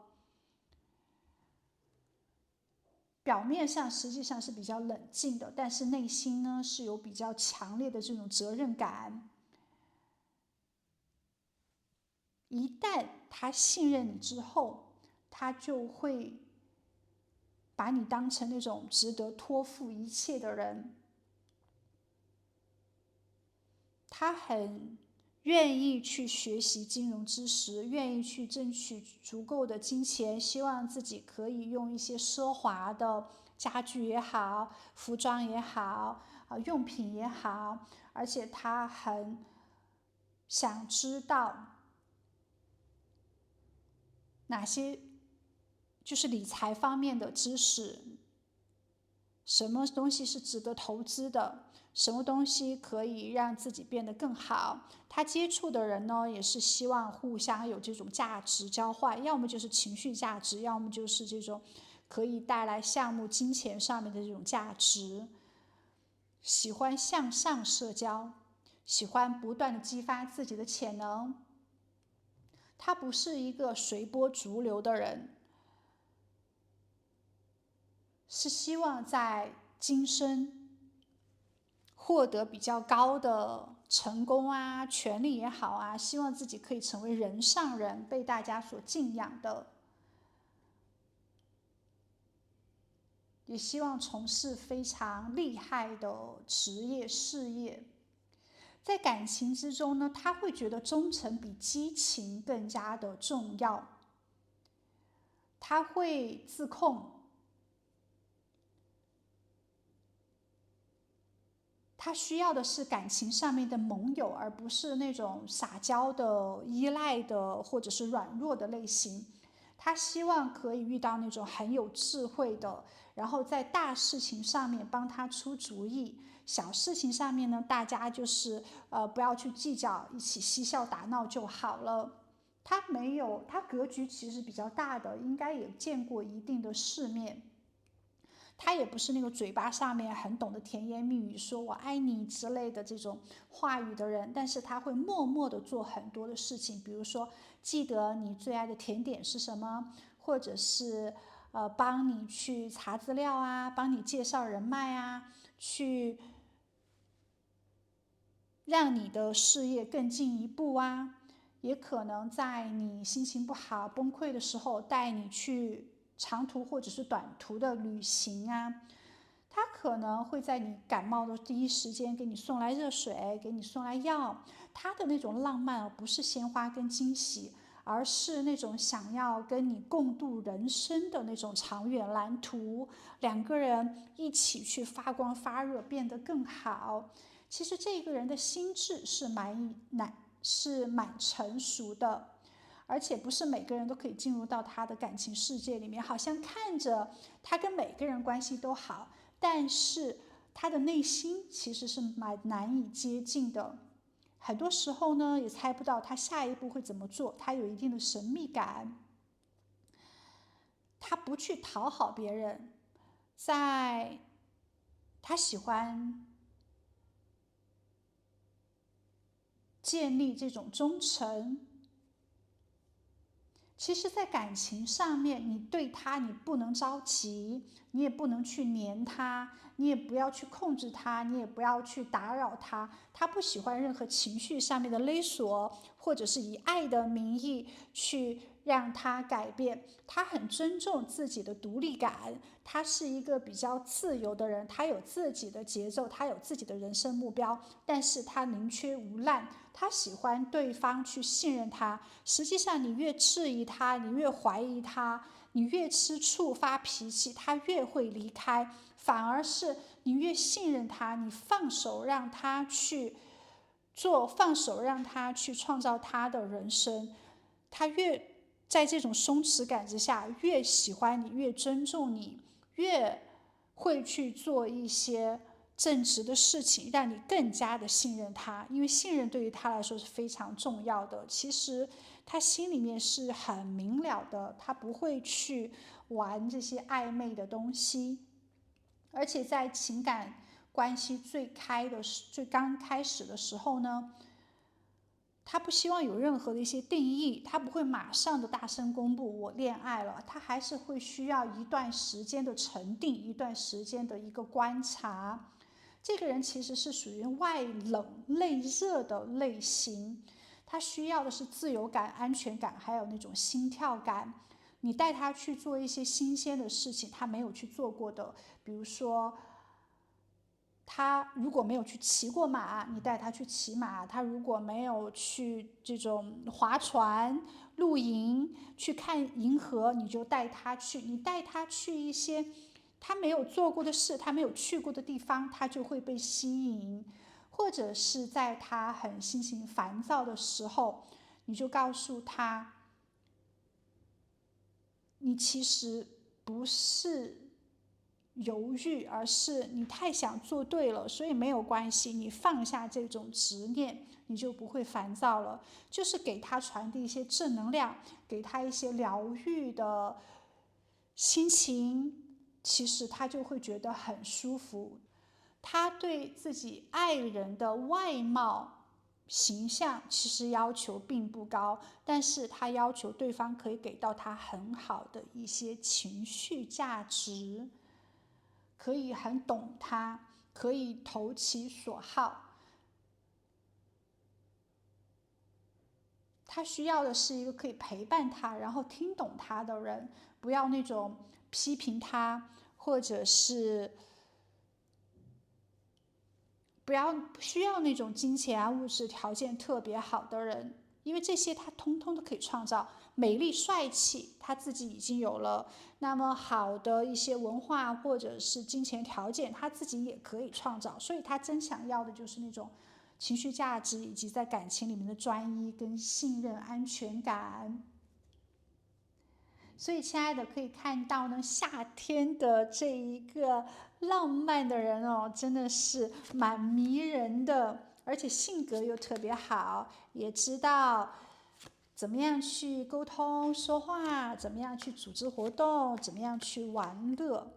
表面上实际上是比较冷静的，但是内心呢是有比较强烈的这种责任感。一旦他信任你之后，他就会把你当成那种值得托付一切的人。他很愿意去学习金融知识，愿意去争取足够的金钱，希望自己可以用一些奢华的家具也好，服装也好，用品也好，而且他很想知道哪些就是理财方面的知识，什么东西是值得投资的，什么东西可以让自己变得更好。他接触的人呢，也是希望互相有这种价值交换，要么就是情绪价值，要么就是这种可以带来项目金钱上面的这种价值。喜欢向上社交，喜欢不断的激发自己的潜能。他不是一个随波逐流的人，是希望在今生获得比较高的成功啊，权利也好啊，希望自己可以成为人上人，被大家所敬仰的，也希望从事非常厉害的职业事业。在感情之中呢，他会觉得忠诚比激情更加的重要，他会自控，他需要的是感情上面的盟友，而不是那种撒娇的、依赖的或者是软弱的类型。他希望可以遇到那种很有智慧的，然后在大事情上面帮他出主意，小事情上面呢，大家就是不要去计较，一起嬉笑打闹就好了。他没有，他格局其实比较大的，应该也见过一定的世面。他也不是那个嘴巴上面很懂得甜言蜜语说我爱你之类的这种话语的人，但是他会默默的做很多的事情，比如说记得你最爱的甜点是什么，或者是帮你去查资料啊，帮你介绍人脉啊，去让你的事业更进一步啊，也可能在你心情不好崩溃的时候带你去长途或者是短途的旅行啊。他可能会在你感冒的第一时间给你送来热水，给你送来药。他的那种浪漫不是鲜花跟惊喜，而是那种想要跟你共度人生的那种长远蓝图，两个人一起去发光发热，变得更好。其实这个人的心智是蛮成熟的，而且不是每个人都可以进入到他的感情世界里面，好像看着他跟每个人关系都好，但是他的内心其实是蛮难以接近的。很多时候呢，也猜不到他下一步会怎么做，他有一定的神秘感。他不去讨好别人，他喜欢建立这种忠诚。其实在感情上面，你对他你不能着急，你也不能去黏他，你也不要去控制他，你也不要去打扰他。他不喜欢任何情绪上面的勒索，或者是以爱的名义去让他改变。他很尊重自己的独立感，他是一个比较自由的人，他有自己的节奏，他有自己的人生目标，但是他宁缺毋滥。他喜欢对方去信任他，实际上你越质疑他，你越怀疑他，你越吃醋发脾气，他越会离开。反而是你越信任他，你放手让他去做，放手让他去创造他的人生，他越在这种松弛感之下，越喜欢你，越尊重你，越会去做一些正直的事情，让你更加的信任他，因为信任对于他来说是非常重要的。其实他心里面是很明了的，他不会去玩这些暧昧的东西。而且在情感关系最刚开始的时候呢，他不希望有任何的一些定义，他不会马上的大声公布我恋爱了，他还是会需要一段时间的沉淀，一段时间的一个观察。这个人其实是属于外冷内热的类型，他需要的是自由感、安全感，还有那种心跳感。你带他去做一些新鲜的事情，他没有去做过的，比如说他如果没有去骑过马，你带他去骑马；他如果没有去这种划船、露营、去看银河，你就带他去。你带他去一些他没有做过的事，他没有去过的地方，他就会被吸引。或者是在他很心情烦躁的时候，你就告诉他，你其实不是犹豫，而是你太想做对了，所以没有关系，你放下这种执念，你就不会烦躁了。就是给他传递一些正能量，给他一些疗愈的心情，其实他就会觉得很舒服。他对自己爱人的外貌形象其实要求并不高，但是他要求对方可以给到他很好的一些情绪价值，可以很懂他，可以投其所好。他需要的是一个可以陪伴他，然后听懂他的人，不要那种批评他，或者是不需要那种金钱啊物质条件特别好的人，因为这些他通通都可以创造。美丽帅气他自己已经有了，那么好的一些文化或者是金钱条件他自己也可以创造，所以他真想要的就是那种情绪价值以及在感情里面的专一跟信任安全感。所以亲爱的，可以看到呢，夏天的这一个浪漫的人哦，真的是蛮迷人的，而且性格又特别好，也知道怎么样去沟通说话，怎么样去组织活动，怎么样去玩乐，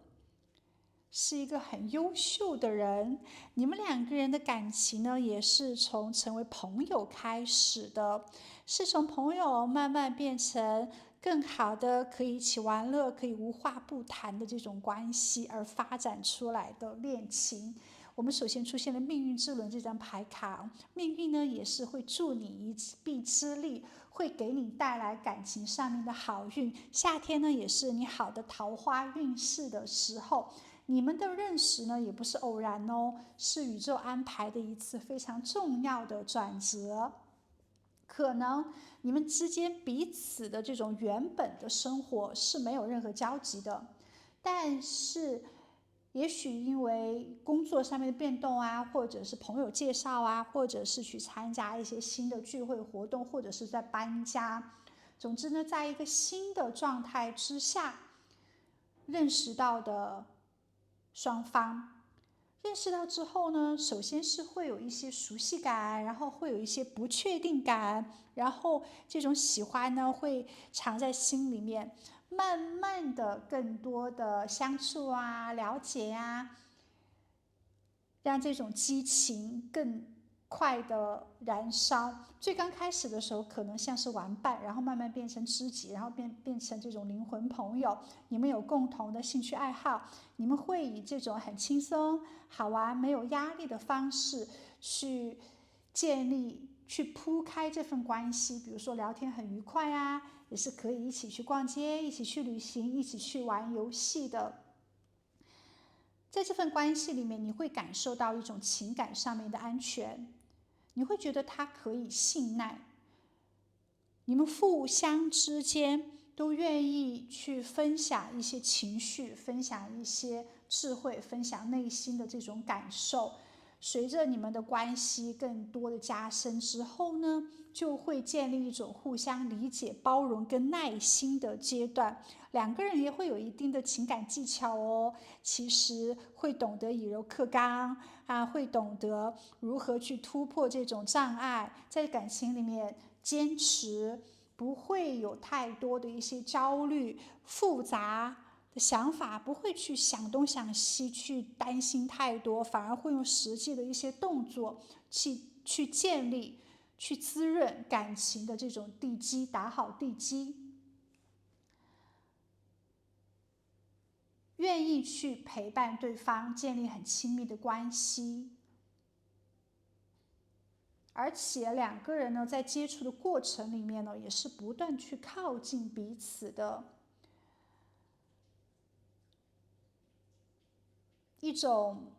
是一个很优秀的人。你们两个人的感情呢，也是从成为朋友开始的，是从朋友慢慢变成更好的可以一起玩乐，可以无话不谈的这种关系而发展出来的恋情。我们首先出现了命运之轮这张牌卡，命运呢也是会助你一臂之力，会给你带来感情上面的好运。夏天呢也是你好的桃花运势的时候，你们的认识呢也不是偶然哦，是宇宙安排的一次非常重要的转折。可能你们之间彼此的这种原本的生活是没有任何交集的，但是也许因为工作上面的变动啊，或者是朋友介绍啊，或者是去参加一些新的聚会活动，或者是在搬家，总之呢，在一个新的状态之下认识到的双方。认识到之后呢，首先是会有一些熟悉感，然后会有一些不确定感，然后这种喜欢呢会藏在心里面，慢慢的更多的相处啊、了解啊，让这种激情更快的燃烧。最刚开始的时候可能像是玩伴，然后慢慢变成知己，然后变成这种灵魂朋友。你们有共同的兴趣爱好，你们会以这种很轻松、好玩、没有压力的方式去建立、去铺开这份关系。比如说聊天很愉快啊，也是可以一起去逛街、一起去旅行、一起去玩游戏的。在这份关系里面，你会感受到一种情感上面的安全，你会觉得他可以信赖，你们互相之间都愿意去分享一些情绪，分享一些智慧，分享内心的这种感受。随着你们的关系更多的加深之后呢，就会建立一种互相理解、包容跟耐心的阶段。两个人也会有一定的情感技巧哦，其实会懂得以柔克刚啊，会懂得如何去突破这种障碍，在感情里面坚持，不会有太多的一些焦虑、复杂的想法，不会去想东想西，去担心太多，反而会用实际的一些动作去建立、去滋润感情的这种地基，打好地基。愿意去陪伴对方，建立很亲密的关系，而且两个人呢，在接触的过程里面呢，也是不断去靠近彼此的一种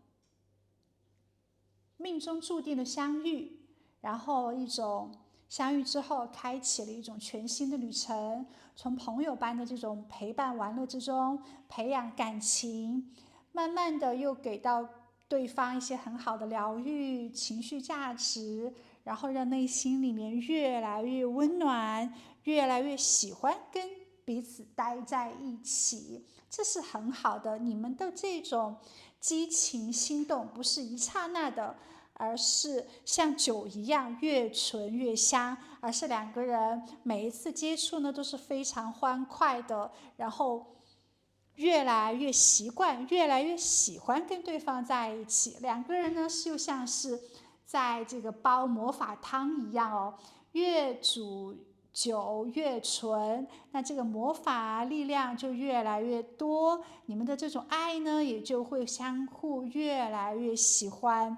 命中注定的相遇，然后一种相遇之后开启了一种全新的旅程，从朋友般的这种陪伴玩乐之中培养感情，慢慢的又给到对方一些很好的疗愈情绪价值，然后让内心里面越来越温暖，越来越喜欢跟彼此待在一起，这是很好的。你们的这种激情心动不是一刹那的，而是像酒一样越醇越香，而是两个人每一次接触呢都是非常欢快的，然后越来越习惯，越来越喜欢跟对方在一起。两个人呢就像是在这个煲魔法汤一样哦，越煮酒越纯，那这个魔法力量就越来越多，你们的这种爱呢也就会相互越来越喜欢，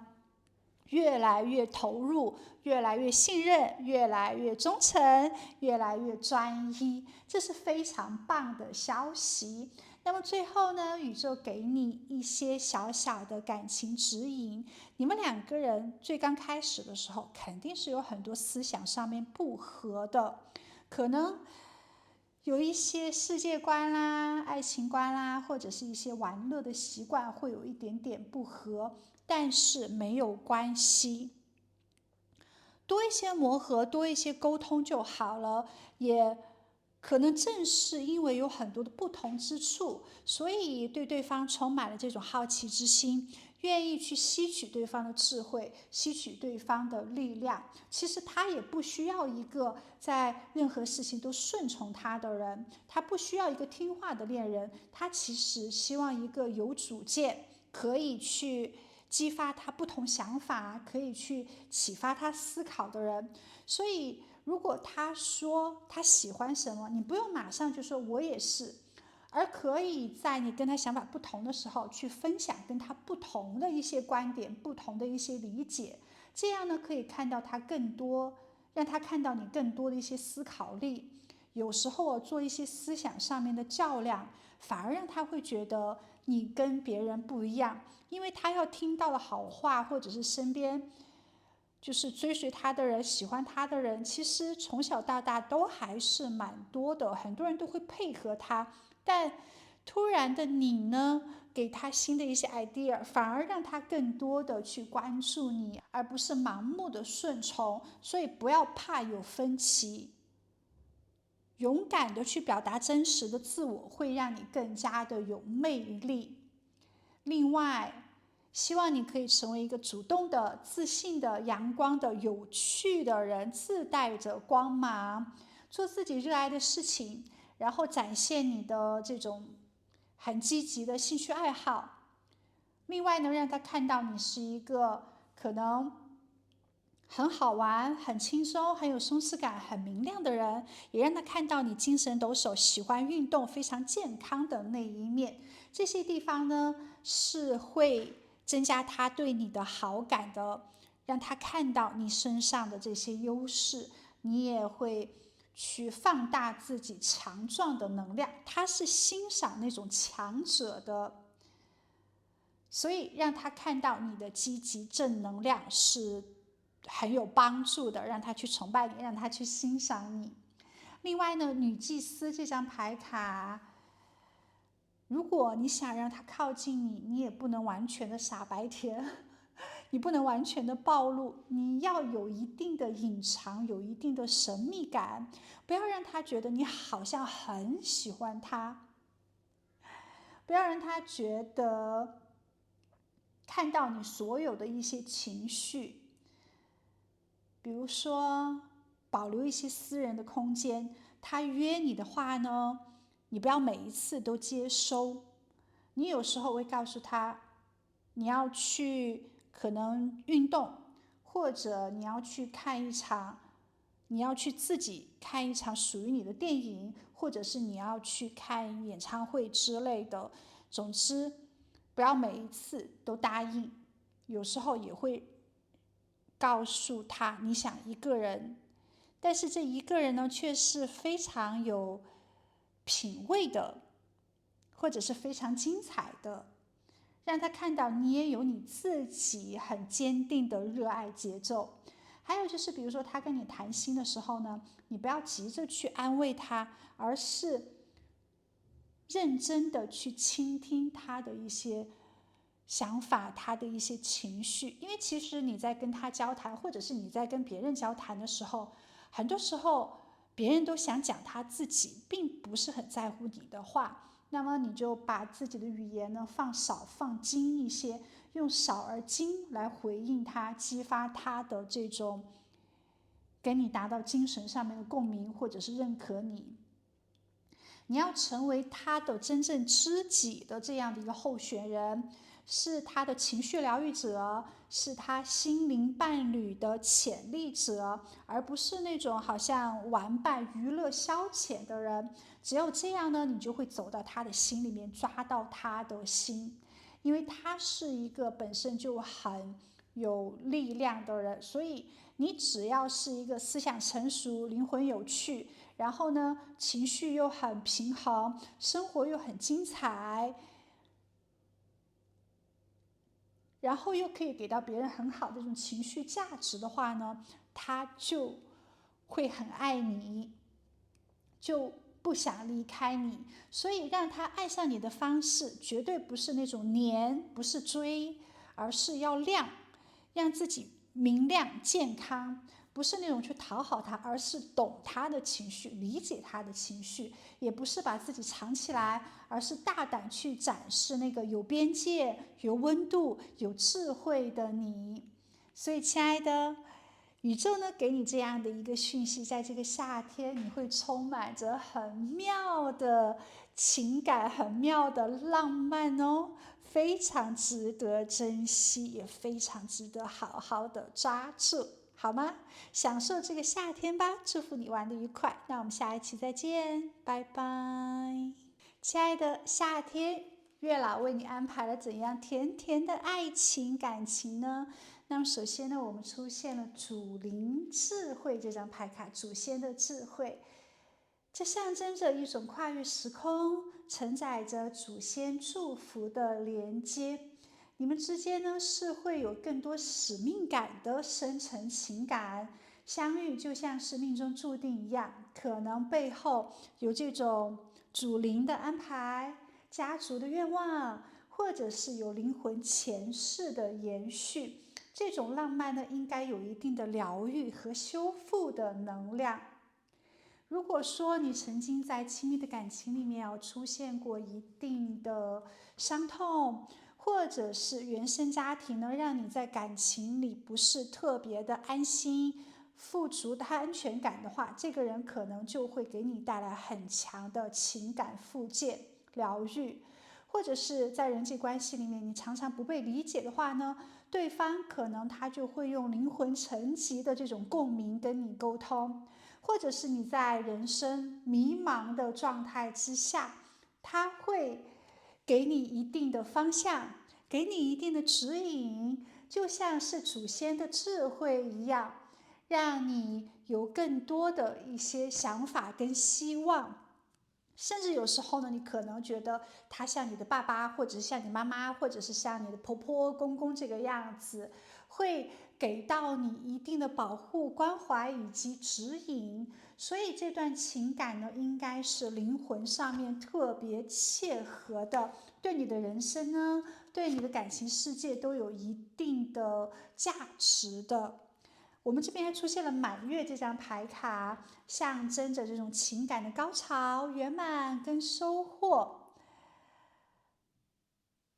越来越投入，越来越信任，越来越忠诚，越来越专一，这是非常棒的消息。那么最后呢，宇宙给你一些小小的感情指引。你们两个人最刚开始的时候，肯定是有很多思想上面不合的，可能有一些世界观啦、爱情观啦，或者是一些玩乐的习惯会有一点点不合，但是没有关系，多一些磨合，多一些沟通就好了。也可能正是因为有很多的不同之处，所以对对方充满了这种好奇之心，愿意去吸取对方的智慧，吸取对方的力量。其实他也不需要一个在任何事情都顺从他的人，他不需要一个听话的恋人，他其实希望一个有主见，可以去激发他不同想法，可以去启发他思考的人。所以如果他说他喜欢什么，你不用马上就说我也是，而可以在你跟他想法不同的时候去分享跟他不同的一些观点，不同的一些理解，这样呢可以看到他更多，让他看到你更多的一些思考力。有时候做一些思想上面的较量，反而让他会觉得你跟别人不一样，因为他要听到的好话，或者是身边就是追随他的人，喜欢他的人，其实从小到大都还是蛮多的，很多人都会配合他，但突然的你呢，给他新的一些 idea， 反而让他更多的去关注你，而不是盲目的顺从。所以不要怕有分歧，勇敢的去表达真实的自我，会让你更加的有魅力。另外，希望你可以成为一个主动的、自信的、阳光的、有趣的人，自带着光芒，做自己热爱的事情，然后展现你的这种很积极的兴趣爱好。另外呢，让他看到你是一个可能很好玩、很轻松、很有松弛感、很明亮的人，也让他看到你精神抖擞、喜欢运动、非常健康的那一面。这些地方呢，是会增加他对你的好感的，让他看到你身上的这些优势，你也会去放大自己强壮的能量。他是欣赏那种强者的，所以让他看到你的积极正能量是很有帮助的，让他去崇拜你，让他去欣赏你。另外呢，女祭司这张牌卡，如果你想让他靠近你，你也不能完全的傻白甜，你不能完全的暴露，你要有一定的隐藏，有一定的神秘感，不要让他觉得你好像很喜欢他，不要让他觉得看到你所有的一些情绪，比如说保留一些私人的空间。他约你的话呢，你不要每一次都接收，你有时候会告诉他你要去可能运动，或者你要去看一场，你要去自己看一场属于你的电影，或者是你要去看演唱会之类的。总之不要每一次都答应，有时候也会告诉他你想一个人，但是这一个人呢却是非常有品味的，或者是非常精彩的，让他看到你也有你自己很坚定的热爱节奏。还有就是比如说他跟你谈心的时候呢，你不要急着去安慰他，而是认真的去倾听他的一些想法，他的一些情绪。因为其实你在跟他交谈，或者是你在跟别人交谈的时候，很多时候别人都想讲他自己，并不是很在乎你的话，那么你就把自己的语言呢放少放精一些，用少而精来回应他，激发他的这种给你达到精神上面的共鸣，或者是认可你。你要成为他的真正知己的这样的一个候选人，是他的情绪疗愈者，是他心灵伴侣的潜力者，而不是那种好像玩伴、娱乐消遣的人。只有这样呢，你就会走到他的心里面，抓到他的心，因为他是一个本身就很有力量的人，所以你只要是一个思想成熟、灵魂有趣，然后呢，情绪又很平衡，生活又很精彩，然后又可以给到别人很好的这种情绪价值的话呢，他就会很爱你，就不想离开你。所以让他爱上你的方式，绝对不是那种黏，不是追，而是要亮，让自己明亮健康。不是那种去讨好他，而是懂他的情绪，理解他的情绪，也不是把自己藏起来，而是大胆去展示那个有边界、有温度、有智慧的你。所以，亲爱的，宇宙呢给你这样的一个讯息，在这个夏天，你会充满着很妙的情感，很妙的浪漫哦，非常值得珍惜，也非常值得好好的抓住。好吗？享受这个夏天吧，祝福你玩得愉快。那我们下一期再见，拜拜。亲爱的，夏天月老为你安排了怎样甜甜的爱情感情呢？那么首先呢，我们出现了祖灵智慧这张牌卡，祖先的智慧，这象征着一种跨越时空，承载着祖先祝福的连接。你们之间呢是会有更多使命感的深层情感，相遇就像是命中注定一样，可能背后有这种祖灵的安排、家族的愿望，或者是有灵魂前世的延续。这种浪漫呢，应该有一定的疗愈和修复的能量。如果说你曾经在亲密的感情里面出现过一定的伤痛，或者是原生家庭呢，让你在感情里不是特别的安心、富足的安全感的话，这个人可能就会给你带来很强的情感复健、疗愈。或者是在人际关系里面，你常常不被理解的话呢，对方可能他就会用灵魂层级的这种共鸣跟你沟通。或者是你在人生迷茫的状态之下，他会给你一定的方向，给你一定的指引，就像是祖先的智慧一样，让你有更多的一些想法跟希望。甚至有时候呢，你可能觉得他像你的爸爸，或者是像你妈妈，或者是像你的婆婆公公这个样子，会给到你一定的保护、关怀以及指引。所以这段情感呢，应该是灵魂上面特别切合的，对你的人生呢，对你的感情世界都有一定的价值的。我们这边还出现了满月这张牌卡，象征着这种情感的高潮、圆满跟收获。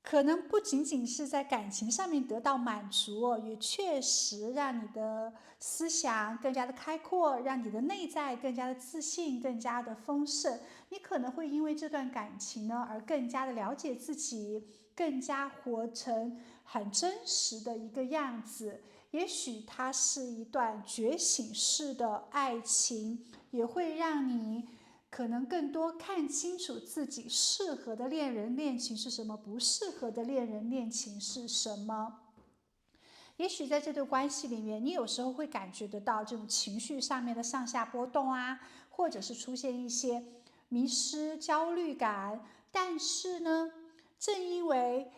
可能不仅仅是在感情上面得到满足哦，也确实让你的思想更加的开阔，让你的内在更加的自信，更加的丰盛。你可能会因为这段感情呢，而更加的了解自己，更加活成很真实的一个样子。也许它是一段觉醒式的爱情，也会让你可能更多看清楚自己适合的恋人恋情是什么，不适合的恋人恋情是什么。也许在这段关系里面，你有时候会感觉得到这种情绪上面的上下波动啊，或者是出现一些迷失、焦虑感。但是呢，正因为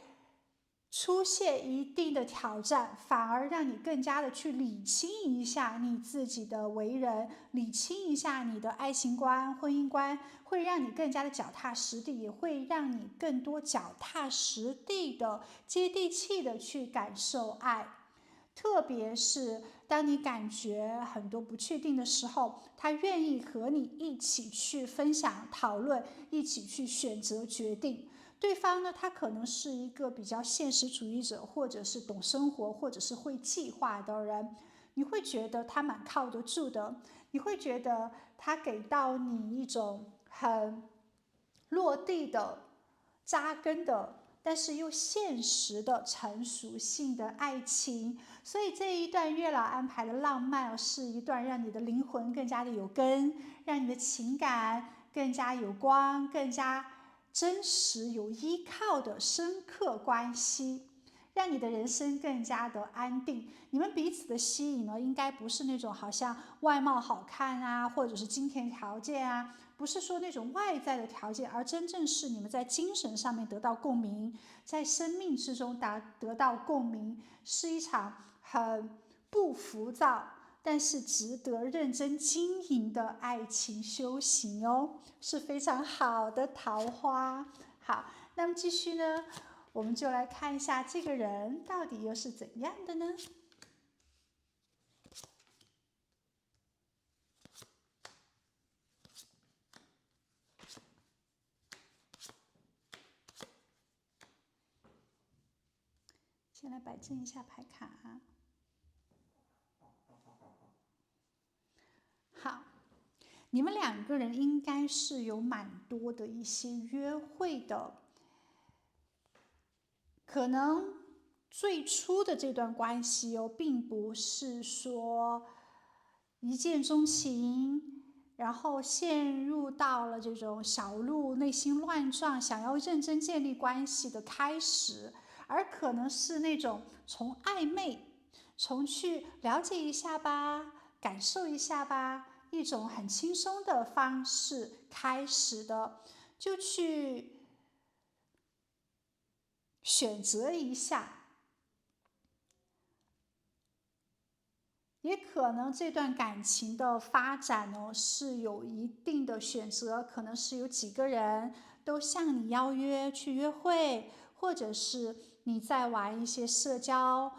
出现一定的挑战，反而让你更加的去理清一下你自己的为人，理清一下你的爱情观、婚姻观，会让你更加的脚踏实地，也会让你更多脚踏实地的、接地气的去感受爱。特别是当你感觉很多不确定的时候，他愿意和你一起去分享、讨论，一起去选择、决定。对方呢，他可能是一个比较现实主义者，或者是懂生活，或者是会计划的人，你会觉得他蛮靠得住的，你会觉得他给到你一种很落地的、扎根的，但是又现实的成熟性的爱情。所以这一段月老安排的浪漫，是一段让你的灵魂更加的有根，让你的情感更加有光，更加真实有依靠的深刻关系，让你的人生更加的安定。你们彼此的吸引呢，应该不是那种好像外貌好看啊，或者是金钱条件啊，不是说那种外在的条件，而真正是你们在精神上面得到共鸣，在生命之中得到共鸣，是一场很不浮躁，但是值得认真经营的爱情修行哦，是非常好的桃花。好，那么继续呢，我们就来看一下这个人到底又是怎样的呢？先来摆正一下牌卡。好，你们两个人应该是有蛮多的一些约会的，可能最初的这段关系哦，并不是说一见钟情，然后陷入到了这种小鹿内心乱撞，想要认真建立关系的开始，而可能是那种从暧昧，从去了解一下吧，感受一下吧，一种很轻松的方式开始的，就去选择一下。也可能这段感情的发展呢，是有一定的选择，可能是有几个人都向你邀约去约会，或者是你在玩一些社交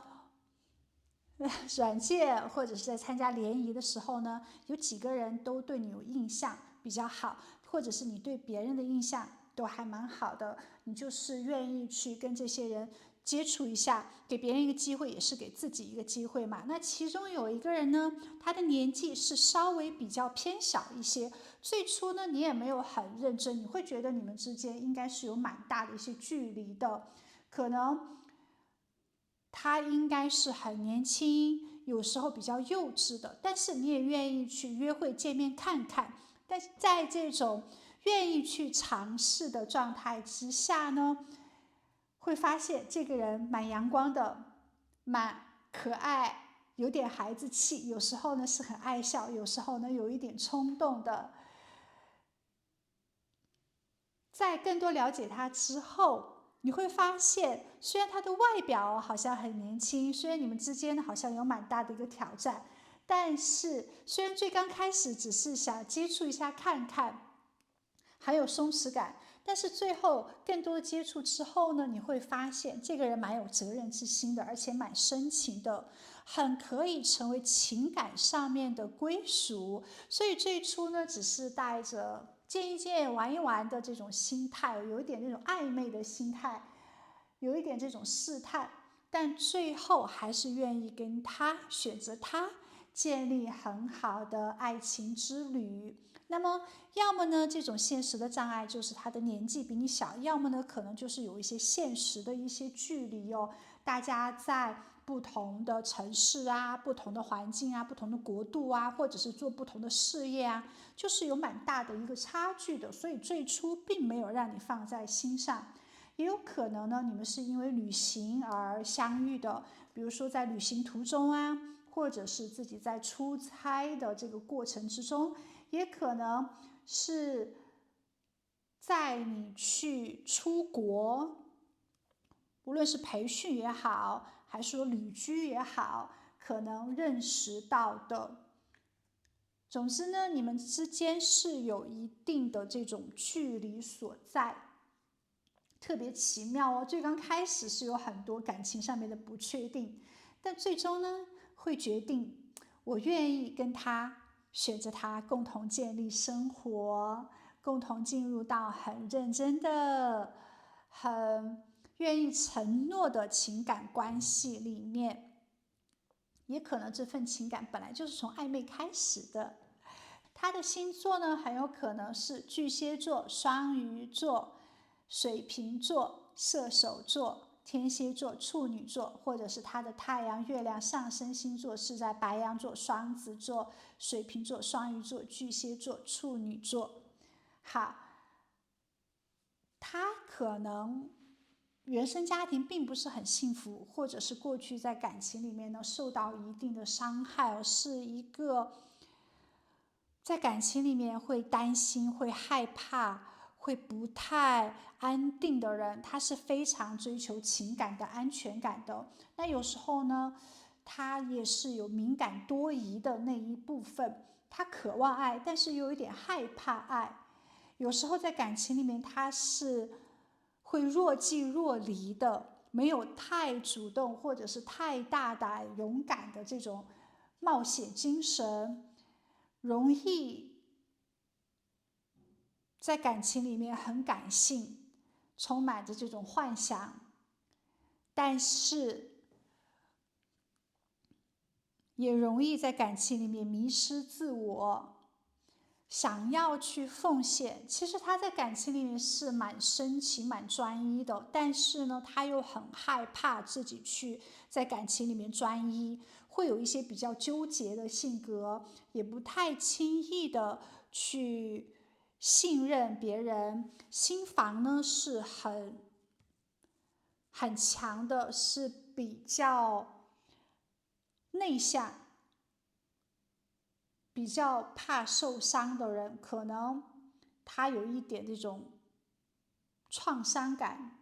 软件，或者是在参加联谊的时候呢，有几个人都对你有印象比较好，或者是你对别人的印象都还蛮好的，你就是愿意去跟这些人接触一下，给别人一个机会，也是给自己一个机会嘛。那其中有一个人呢，他的年纪是稍微比较偏小一些，最初呢你也没有很认真，你会觉得你们之间应该是有蛮大的一些距离的，可能他应该是很年轻，有时候比较幼稚的，但是你也愿意去约会见面看看。但是在这种愿意去尝试的状态之下呢，会发现这个人蛮阳光的，蛮可爱，有点孩子气，有时候呢是很爱笑，有时候呢有一点冲动的。在更多了解他之后，你会发现，虽然他的外表好像很年轻，虽然你们之间好像有蛮大的一个挑战，但是虽然最刚开始只是想接触一下看看，很有松弛感，但是最后更多的接触之后呢，你会发现这个人蛮有责任之心的，而且蛮深情的，很可以成为情感上面的归属。所以最初呢，只是带着见一见、玩一玩的这种心态，有一点那种暧昧的心态，有一点这种试探，但最后还是愿意跟他选择他，建立很好的爱情之旅。那么要么呢，这种现实的障碍就是他的年纪比你小，要么呢，可能就是有一些现实的一些距离哦。大家在不同的城市啊，不同的环境啊，不同的国度啊，或者是做不同的事业啊，就是有蛮大的一个差距的，所以最初并没有让你放在心上。也有可能呢，你们是因为旅行而相遇的，比如说在旅行途中啊，或者是自己在出差的这个过程之中，也可能是在你去出国，无论是培训也好，还是说旅居也好，可能认识到的。总之呢，你们之间是有一定的这种距离所在，特别奇妙哦。最刚开始是有很多感情上面的不确定，但最终呢，会决定我愿意跟他选择他共同建立生活，共同进入到很认真的、很愿意承诺的情感关系里面。也可能这份情感本来就是从暧昧开始的。他的星座呢，很有可能是巨蟹座、双鱼座、水瓶座、射手座、天蝎座、处女座，或者是他的太阳、月亮、上升星座是在白羊座、双子座、水瓶座、双鱼座、巨蟹座、处女座。好，他可能原生家庭并不是很幸福，或者是过去在感情里面呢受到一定的伤害，是一个在感情里面会担心、会害怕、会不太安定的人。他是非常追求情感的安全感的。那有时候呢，他也是有敏感多疑的那一部分，他渴望爱，但是又有点害怕爱。有时候在感情里面，他是会若即若离的，没有太主动或者是太大胆勇敢的这种冒险精神，容易在感情里面很感性，充满着这种幻想，但是也容易在感情里面迷失自我，想要去奉献。其实他在感情里面是蛮深情、蛮专一的，但是呢，他又很害怕自己去在感情里面专一，会有一些比较纠结的性格，也不太轻易的去信任别人。心防呢是很强的，是比较内向，比较怕受伤的人，可能他有一点这种创伤感。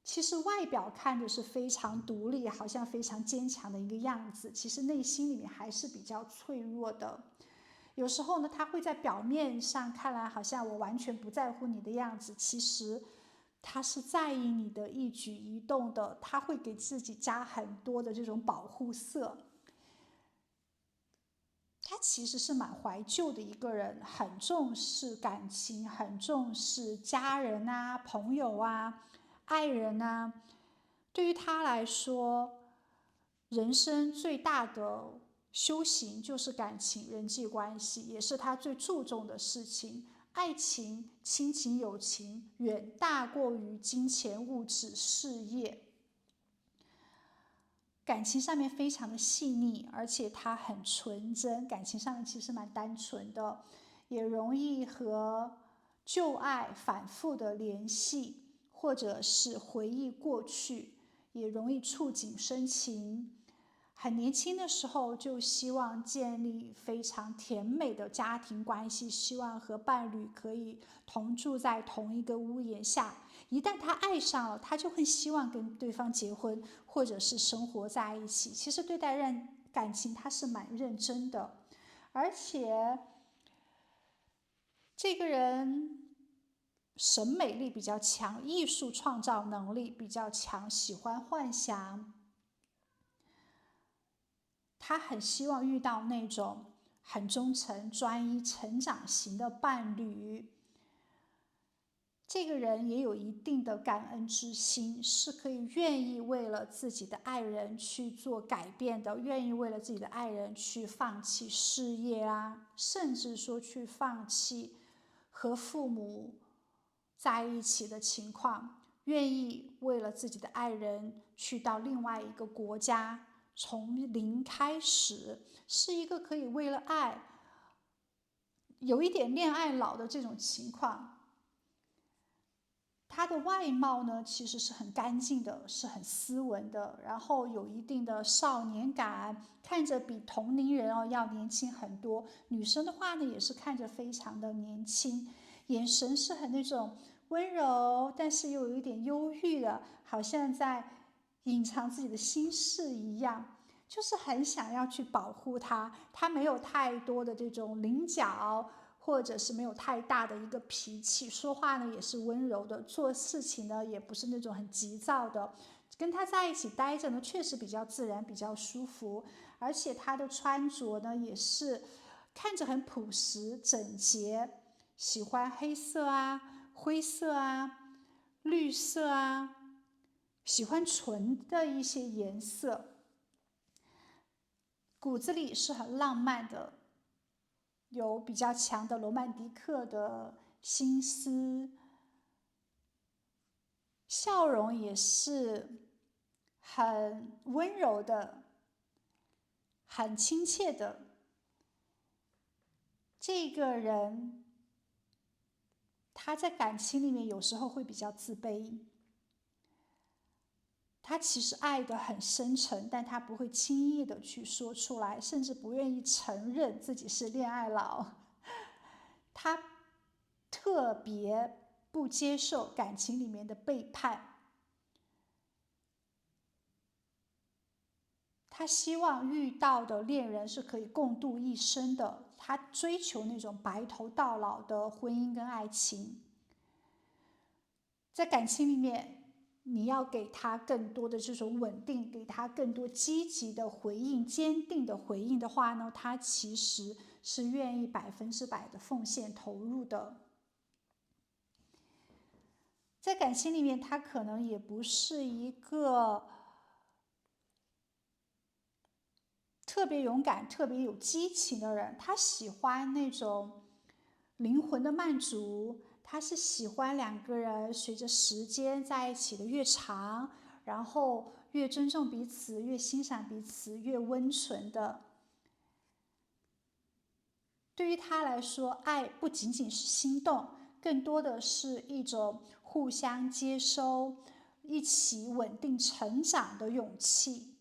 其实外表看着是非常独立，好像非常坚强的一个样子，其实内心里面还是比较脆弱的。有时候呢，他会在表面上看来好像我完全不在乎你的样子，其实他是在意你的一举一动的，他会给自己加很多的这种保护色。他其实是蛮怀旧的一个人，很重视感情，很重视家人啊、朋友啊、爱人啊。对于他来说，人生最大的修行就是感情、人际关系，也是他最注重的事情。爱情、亲情、友情远大过于金钱、物质、事业。感情上面非常的细腻，而且他很纯真，感情上面其实蛮单纯的，也容易和旧爱反复的联系，或者是回忆过去，也容易触景生情。很年轻的时候就希望建立非常甜美的家庭关系，希望和伴侣可以同住在同一个屋檐下。一旦他爱上了，他就很希望跟对方结婚，或者是生活在一起。其实对待感情他是蛮认真的，而且这个人审美力比较强，艺术创造能力比较强，喜欢幻想。他很希望遇到那种很忠诚、专一、成长型的伴侣。这个人也有一定的感恩之心，是可以愿意为了自己的爱人去做改变的，愿意为了自己的爱人去放弃事业啊，甚至说去放弃和父母在一起的情况，愿意为了自己的爱人去到另外一个国家，从零开始，是一个可以为了爱有一点恋爱脑的这种情况。他的外貌呢，其实是很干净的，是很斯文的，然后有一定的少年感，看着比同龄人要年轻很多。女生的话呢，也是看着非常的年轻，眼神是很那种温柔，但是又有一点忧郁的，好像在隐藏自己的心事一样，就是很想要去保护他。他没有太多的这种棱角，或者是没有太大的一个脾气，说话呢也是温柔的，做事情呢也不是那种很急躁的。跟他在一起待着呢，确实比较自然，比较舒服。而且他的穿着呢也是看着很朴实整洁，喜欢黑色啊、灰色啊、绿色啊，喜欢纯的一些颜色，骨子里是很浪漫的，有比较强的罗曼蒂克的心思，笑容也是很温柔的，很亲切的。这个人他在感情里面有时候会比较自卑，他其实爱得很深沉，但他不会轻易的去说出来，甚至不愿意承认自己是恋爱脑。他特别不接受感情里面的背叛，他希望遇到的恋人是可以共度一生的，他追求那种白头到老的婚姻跟爱情。在感情里面，你要给他更多的这种稳定，给他更多积极的回应、坚定的回应的话呢，他其实是愿意100%的奉献投入的。在感情里面，他可能也不是一个特别勇敢、特别有激情的人，他喜欢那种灵魂的慢煮，他是喜欢两个人随着时间在一起的越长，然后越尊重彼此、越欣赏彼此、越温存的。对于他来说，爱不仅仅是心动，更多的是一种互相接收、一起稳定成长的勇气。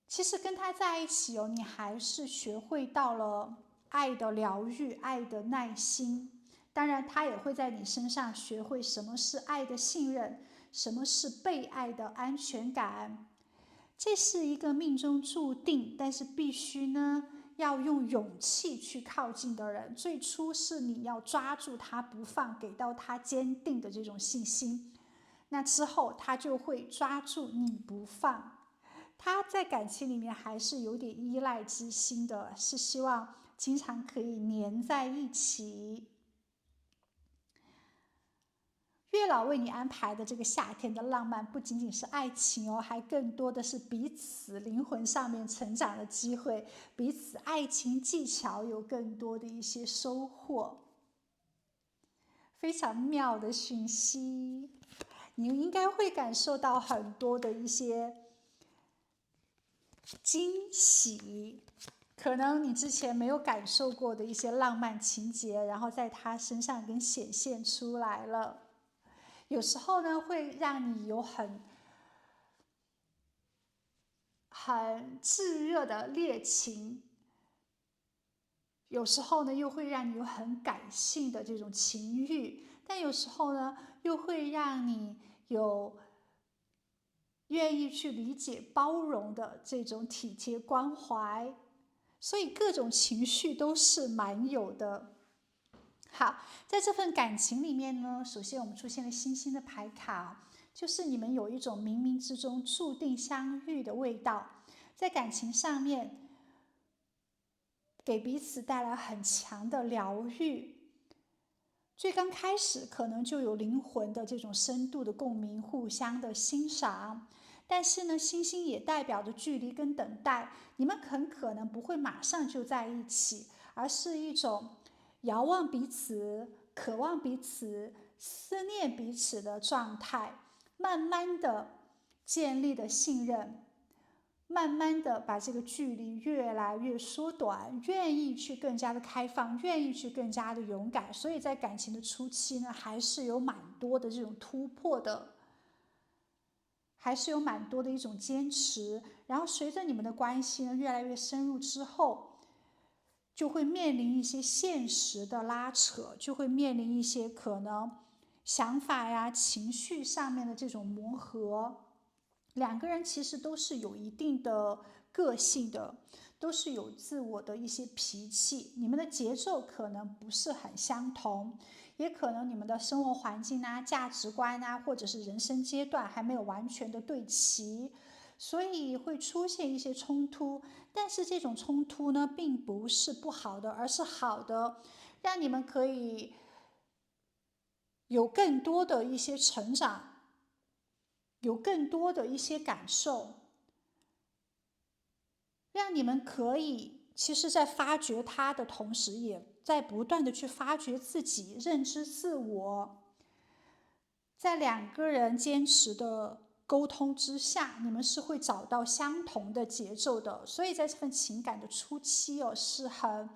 其实跟他在一起你还是学会到了爱的疗愈、爱的耐心。当然，他也会在你身上学会什么是爱的信任，什么是被爱的安全感。这是一个命中注定，但是必须呢要用勇气去靠近的人。最初是你要抓住他不放，给到他坚定的这种信心，那之后他就会抓住你不放。他在感情里面还是有点依赖之心的，是希望经常可以黏在一起。月老为你安排的这个夏天的浪漫，不仅仅是爱情哦，还更多的是彼此灵魂上面成长的机会，彼此爱情技巧有更多的一些收获，非常妙的讯息。你应该会感受到很多的一些惊喜，可能你之前没有感受过的一些浪漫情节，然后在他身上跟显现出来了。有时候呢，会让你有很炙热的烈情，有时候呢又会让你有很感性的这种情欲，但有时候呢又会让你有愿意去理解包容的这种体贴关怀，所以各种情绪都是蛮有的。好，在这份感情里面呢，首先我们出现了星星的牌卡，就是你们有一种冥冥之中注定相遇的味道，在感情上面给彼此带来很强的疗愈。最刚开始可能就有灵魂的这种深度的共鸣，互相的欣赏。但是呢，星星也代表着距离跟等待，你们很可能不会马上就在一起，而是一种遥望彼此、渴望彼此、思念彼此的状态，慢慢的建立的信任，慢慢的把这个距离越来越缩短，愿意去更加的开放，愿意去更加的勇敢。所以在感情的初期呢，还是有蛮多的这种突破的，还是有蛮多的一种坚持。然后随着你们的关系呢越来越深入之后，就会面临一些现实的拉扯，就会面临一些可能想法呀、情绪上面的这种磨合。两个人其实都是有一定的个性的，都是有自我的一些脾气，你们的节奏可能不是很相同，也可能你们的生活环境啊、价值观啊，或者是人生阶段还没有完全的对齐，所以会出现一些冲突。但是这种冲突呢，并不是不好的，而是好的，让你们可以有更多的一些成长，有更多的一些感受，让你们可以其实在发掘它的同时，也在不断的去发掘自己，认知自我。在两个人坚持的沟通之下，你们是会找到相同的节奏的。所以在这份情感的初期是很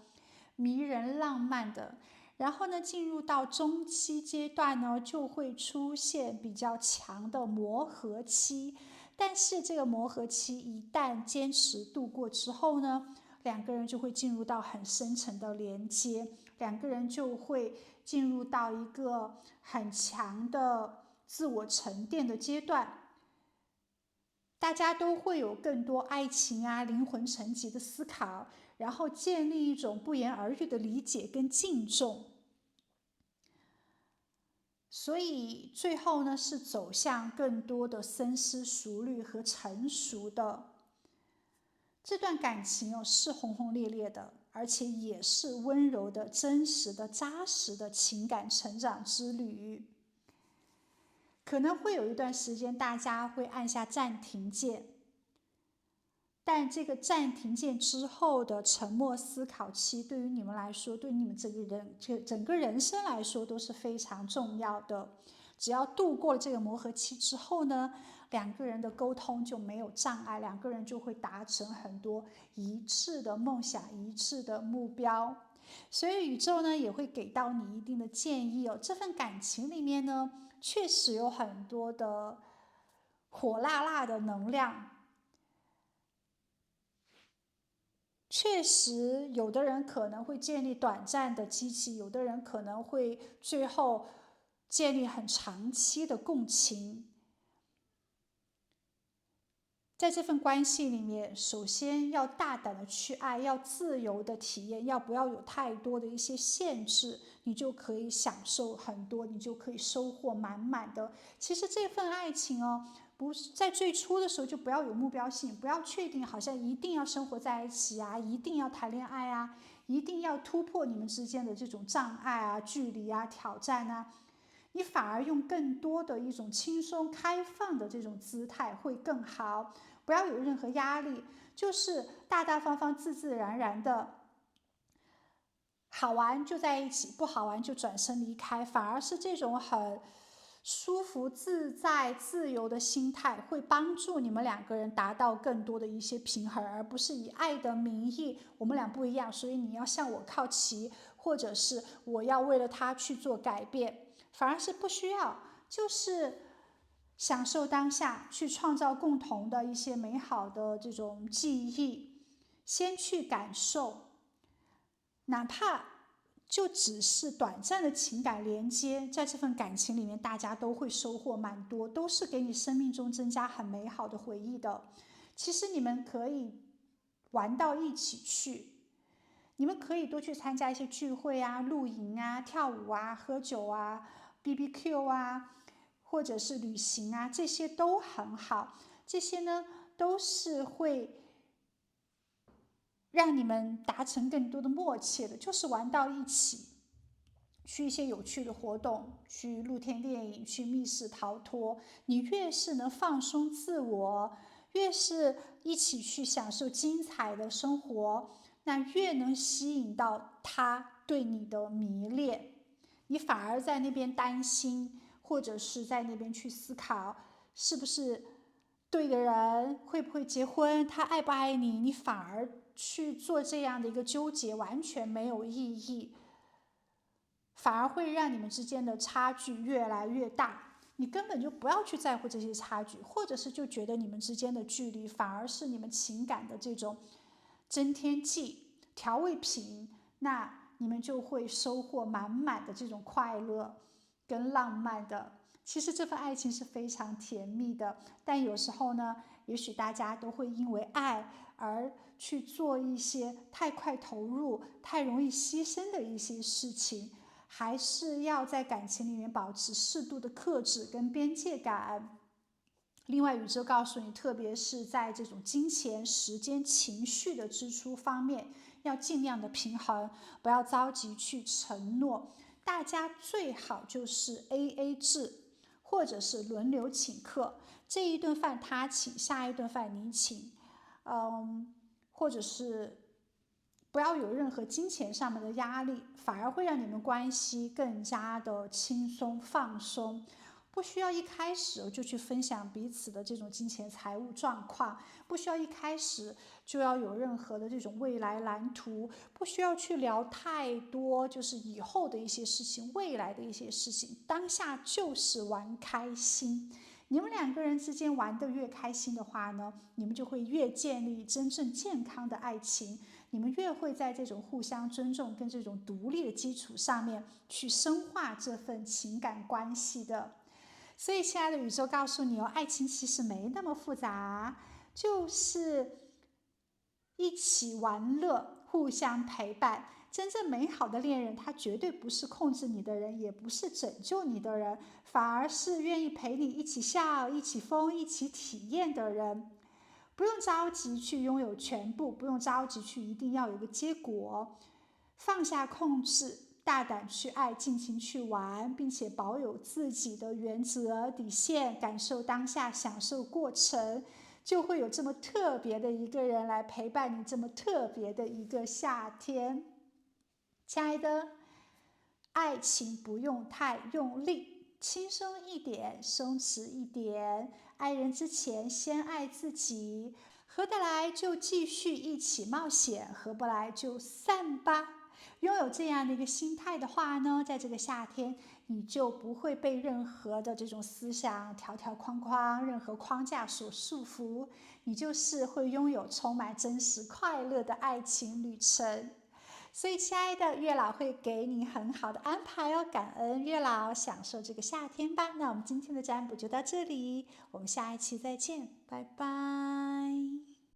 迷人浪漫的。然后呢，进入到中期阶段呢，就会出现比较强的磨合期。但是这个磨合期一旦坚持度过之后呢，两个人就会进入到很深层的连接，两个人就会进入到一个很强的自我沉淀的阶段。大家都会有更多爱情灵魂层级的思考，然后建立一种不言而喻的理解跟敬重。所以最后呢，是走向更多的深思熟虑和成熟的。这段感情是轰轰烈烈的，而且也是温柔的、真实的、扎实的情感成长之旅。可能会有一段时间大家会按下暂停键，但这个暂停键之后的沉默思考期，对于你们来说，对你们整个人生来说都是非常重要的。只要度过了这个磨合期之后呢，两个人的沟通就没有障碍，两个人就会达成很多一致的梦想、一致的目标。所以宇宙呢也会给到你一定的建议这份感情里面呢，确实有很多的火辣辣的能量。确实，有的人可能会建立短暂的激情，有的人可能会最后建立很长期的共情。在这份关系里面，首先要大胆的去爱，要自由的体验，不要有太多的一些限制，你就可以享受很多，你就可以收获满满的。其实这份爱情不是在最初的时候就不要有目标性，不要确定好像一定要生活在一起一定要谈恋爱一定要突破你们之间的这种障碍距离挑战你反而用更多的一种轻松开放的这种姿态会更好。不要有任何压力，就是大大方方、自自然然的，好玩就在一起，不好玩就转身离开。反而是这种很舒服、自在、自由的心态，会帮助你们两个人达到更多的一些平衡，而不是以爱的名义，我们俩不一样，所以你要向我靠齐，或者是我要为了他去做改变，反而是不需要，就是享受当下，去创造共同的一些美好的这种记忆，先去感受，哪怕就只是短暂的情感连接，在这份感情里面，大家都会收获蛮多，都是给你生命中增加很美好的回忆的。其实你们可以玩到一起去，你们可以多去参加一些聚会露营跳舞喝酒BBQ 或者是旅行这些都很好。这些呢都是会让你们达成更多的默契的，就是玩到一起，去一些有趣的活动，去露天电影，去密室逃脱。你越是能放松自我，越是一起去享受精彩的生活，那越能吸引到他对你的迷恋。你反而在那边担心，或者是在那边去思考是不是对的人，会不会结婚，他爱不爱你，你反而去做这样的一个纠结，完全没有意义，反而会让你们之间的差距越来越大。你根本就不要去在乎这些差距，或者是就觉得你们之间的距离反而是你们情感的这种增添剂、调味品，那你们就会收获满满的这种快乐跟浪漫的。其实这份爱情是非常甜蜜的，但有时候呢，也许大家都会因为爱而去做一些太快投入、太容易牺牲的一些事情，还是要在感情里面保持适度的克制跟边界感。另外，宇宙告诉你，特别是在这种金钱、时间、情绪的支出方面，要尽量的平衡，不要着急去承诺。大家最好就是 AA 制，或者是轮流请客，这一顿饭他请，下一顿饭你请，或者是不要有任何金钱上面的压力，反而会让你们关系更加的轻松放松。不需要一开始就去分享彼此的这种金钱财务状况，不需要一开始就要有任何的这种未来蓝图，不需要去聊太多就是以后的一些事情，未来的一些事情，当下就是玩开心。你们两个人之间玩得越开心的话呢，你们就会越建立真正健康的爱情，你们越会在这种互相尊重跟这种独立的基础上面去深化这份情感关系的。所以，亲爱的宇宙告诉你哦，爱情其实没那么复杂，就是一起玩乐，互相陪伴。真正美好的恋人，他绝对不是控制你的人，也不是拯救你的人，反而是愿意陪你一起笑、一起疯、一起体验的人。不用着急去拥有全部，不用着急去一定要有个结果，放下控制，大胆去爱，尽情去玩，并且保有自己的原则底线，感受当下，享受过程，就会有这么特别的一个人来陪伴你这么特别的一个夏天。亲爱的，爱情不用太用力，轻松一点，松弛一点，爱人之前先爱自己，合得来就继续一起冒险，合不来就散吧。拥有这样的一个心态的话呢，在这个夏天，你就不会被任何的这种思想条条框框、任何框架所束缚，你就是会拥有充满真实快乐的爱情旅程。所以，亲爱的，月老会给你很好的安排哦，感恩月老，享受这个夏天吧。那我们今天的占卜就到这里，我们下一期再见，拜拜。